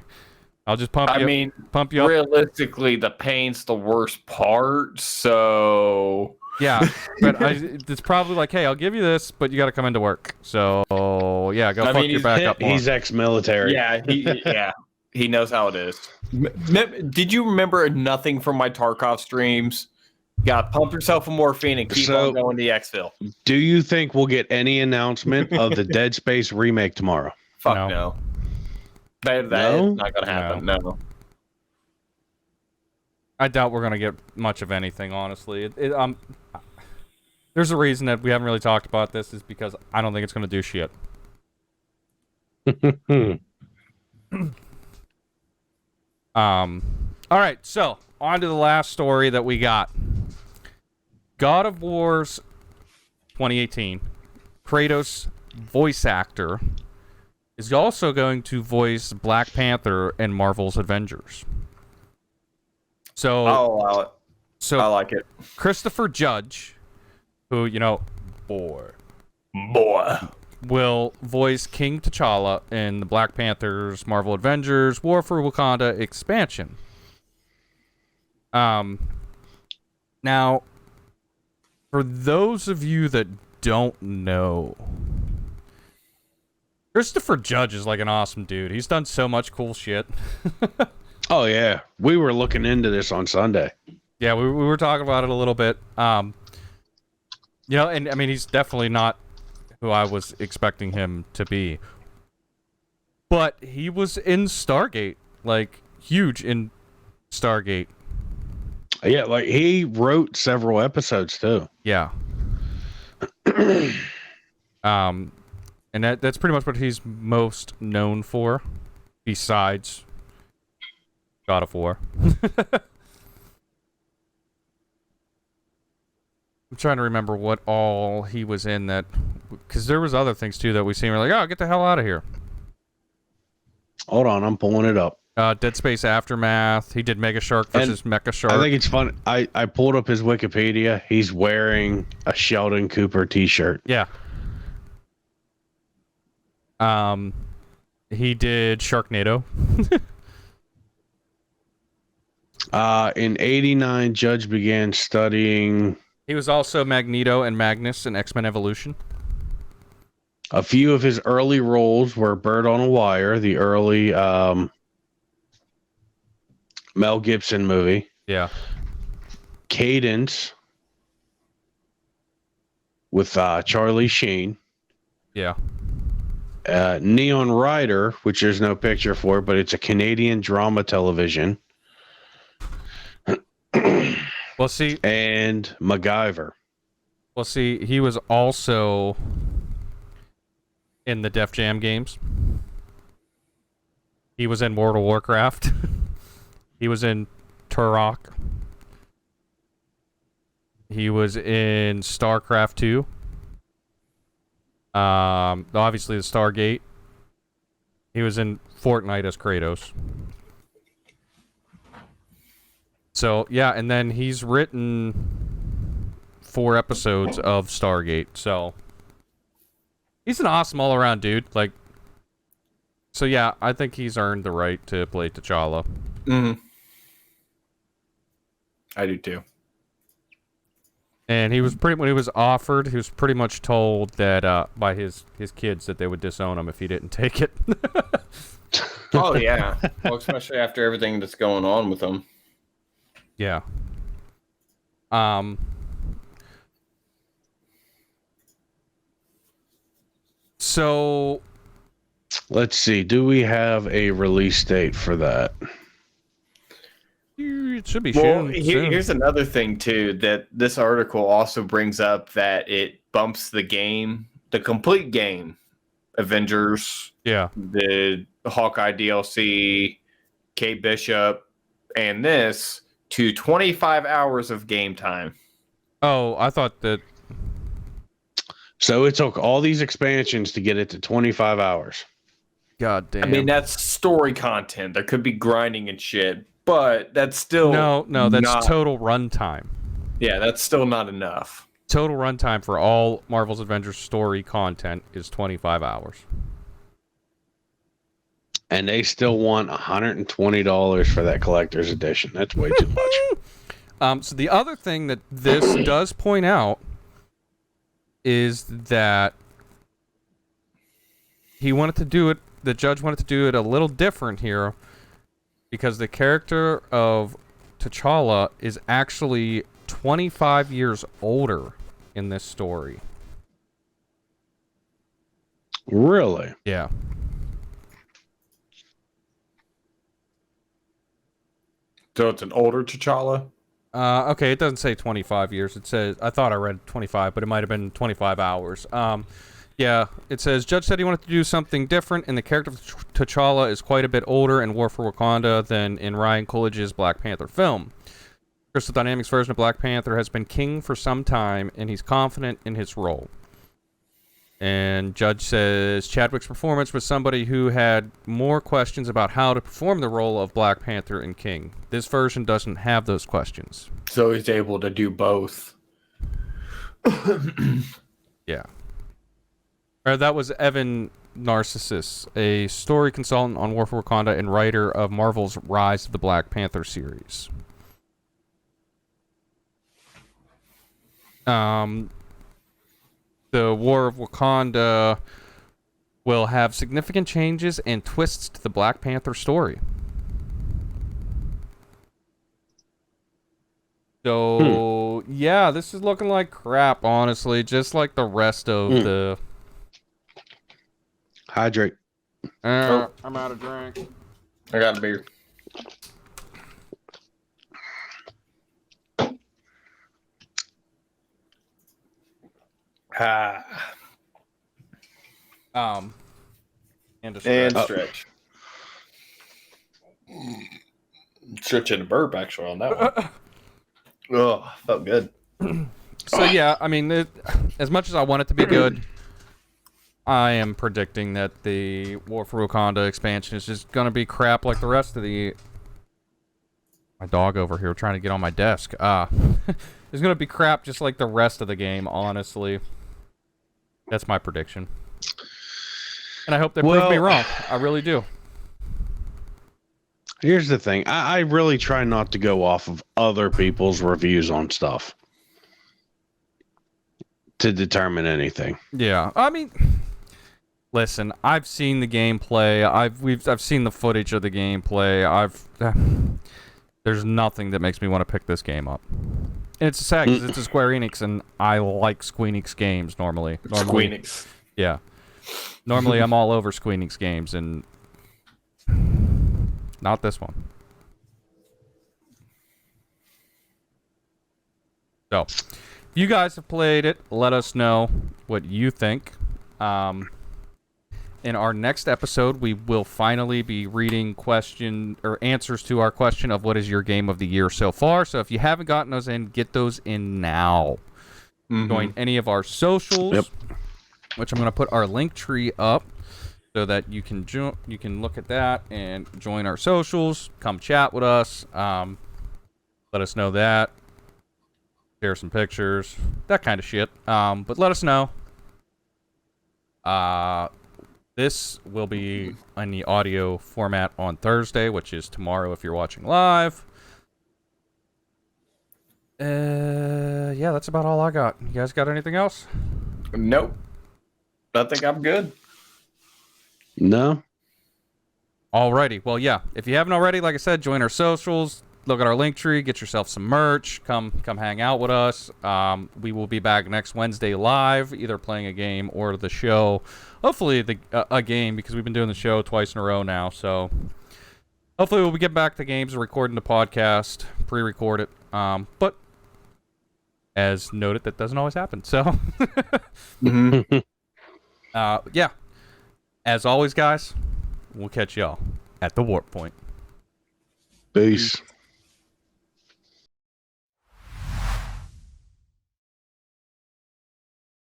S1: I'll just pump you up.
S2: Realistically, the pain's the worst part, so...
S1: Yeah, but it's probably like, hey, I'll give you this, but you got to come into work. So, yeah, go fuck your back up more.
S3: He's ex-military.
S2: Yeah, he knows how it is. Did you remember nothing from my Tarkov streams? You got to pump yourself with morphine and keep on going to Xville.
S3: Do you think we'll get any announcement of the Dead Space remake tomorrow?
S2: Fuck no. That is not going to happen. No.
S1: I doubt we're going to get much of anything, honestly. There's a reason that we haven't really talked about this is because I don't think it's going to do shit. All right, so on to the last story that we got. God of War's 2018 Kratos voice actor is also going to voice Black Panther in Marvel's Avengers. So
S2: I'll allow it.
S1: So
S2: I like it.
S1: Christopher Judge, who, boy, will voice King T'Challa in the Black Panther's Marvel Avengers War for Wakanda expansion. Now, for those of you that don't know, Christopher Judge is like an awesome dude. He's done so much cool shit.
S3: Oh, yeah. We were looking into this on Sunday.
S1: Yeah, we were talking about it a little bit. And I mean, he's definitely not who I was expecting him to be. But he was in Stargate, like, huge in Stargate.
S3: Yeah, like, he wrote several episodes, too.
S1: Yeah. And that's pretty much what he's most known for, besides God of War. I'm trying to remember what all he was in that, because there was other things too that we seen. We're like, oh, get the hell out of here.
S3: Hold on, I'm pulling it up.
S1: Dead Space Aftermath. He did Mega Shark versus Mecha Shark.
S3: I think it's fun. I pulled up his Wikipedia. He's wearing a Sheldon Cooper t-shirt.
S1: Yeah. He did Sharknado.
S3: In '89, Judge began studying.
S1: He was also Magneto and Magnus in X-Men Evolution.
S3: A few of his early roles were Bird on a Wire, the early Mel Gibson movie.
S1: Yeah.
S3: Cadence with Charlie Sheen.
S1: Yeah.
S3: Neon Rider, which there's no picture for, but it's a Canadian drama television.
S1: Well, see,
S3: And MacGyver.
S1: Well, see, he was also in the Def Jam games. He was in World of Warcraft. He was in Turok. He was in StarCraft 2. Obviously the Stargate. He was in Fortnite as Kratos. So, yeah, and then he's written 4 episodes of Stargate, so he's an awesome all-around dude. Like, so yeah, I think he's earned the right to play T'Challa.
S2: Mm-hmm. I do too.
S1: And he was when he was offered, he was pretty much told that by his kids that they would disown him if he didn't take it.
S2: Oh yeah, well, especially after everything that's going on with him.
S1: Yeah. So
S3: Let's see. Do we have a release date for that?
S1: it should be
S2: Well,
S1: soon.
S2: here's another thing too that this article also brings up, that it bumps the game, the complete game, Avengers,
S1: Yeah.
S2: the Hawkeye DLC, Kate Bishop, and this to 25 hours of game time.
S1: Oh, I thought that.
S3: So it took all these expansions to get it to 25 hours.
S1: God damn.
S2: I mean, that's story content. There could be grinding and shit, but that's still
S1: no, that's
S2: not,
S1: total runtime.
S2: yeah, that's still not enough.
S1: Total runtime for all Marvel's Avengers story content is 25 hours.
S3: And they still want $120 for that collector's edition. That's way too much.
S1: So the other thing that this does point out is that he wanted to do it, the judge wanted to do it a little different here, because the character of T'Challa is actually 25 years older in this story.
S3: Really?
S1: Yeah.
S2: So it's an older T'Challa?
S1: Okay, it doesn't say 25 years. It says, I thought I read 25, but it might have been 25 hours. Yeah, it says, Judge said he wanted to do something different, and the character of T'Challa is quite a bit older in War for Wakanda than in Ryan Coogler's Black Panther film. Crystal Dynamics' version of Black Panther has been king for some time, and he's confident in his role. And Judge says Chadwick's performance was somebody who had more questions about how to perform the role of Black Panther and King. This version doesn't have those questions.
S2: So he's able to do both.
S1: Yeah. That was Evan Narcissus, a story consultant on War for Wakanda and writer of Marvel's Rise of the Black Panther series. The War of Wakanda will have significant changes and twists to the Black Panther story. So, yeah, this is looking like crap, honestly, just like the rest of the...
S3: Hydrate.
S1: I'm out of drink.
S2: I got a beer.
S1: And a stretch.
S2: And stretch. Stretch and a burp, actually, on that one. Oh, felt good.
S1: So, yeah, I mean, as much as I want it to be good, I am predicting that the War for Wakanda expansion is just going to be crap like the rest of the... My dog over here trying to get on my desk. It's going to be crap just like the rest of the game, honestly. That's my prediction. And I hope they prove me wrong. I really do.
S3: Here's the thing. I really try not to go off of other people's reviews on stuff to determine anything.
S1: Yeah, I mean, listen, I've seen the gameplay. I've seen the footage of the gameplay. There's nothing that makes me want to pick this game up. And it's sad because it's a Square Enix, and I like Square Enix games normally.
S2: Square Enix.
S1: Yeah. Normally, I'm all over Square Enix games, and not this one. So, if you guys have played it, let us know what you think. In our next episode, we will finally be reading answers to our question of what is your game of the year so far. So if you haven't gotten those in, get those in now. Join any of our socials, which I'm going to put our link tree up so that you can look at that and join our socials. Come chat with us. Let us know that. Share some pictures, that kind of shit. But let us know. This will be in the audio format on Thursday, which is tomorrow if you're watching live. Yeah, that's about all I got. You guys got anything else?
S2: Nope. I think I'm good.
S3: No.
S1: Alrighty. Well, yeah. If you haven't already, like I said, join our socials. Look at our link tree. Get yourself some merch. Come hang out with us. We will be back next Wednesday live, either playing a game or the show. Hopefully a game, because we've been doing the show twice in a row now. So hopefully we'll get back to games and recording the podcast, pre-record it. But as noted, that doesn't always happen. So yeah. As always, guys, we'll catch y'all at the warp point.
S3: Peace.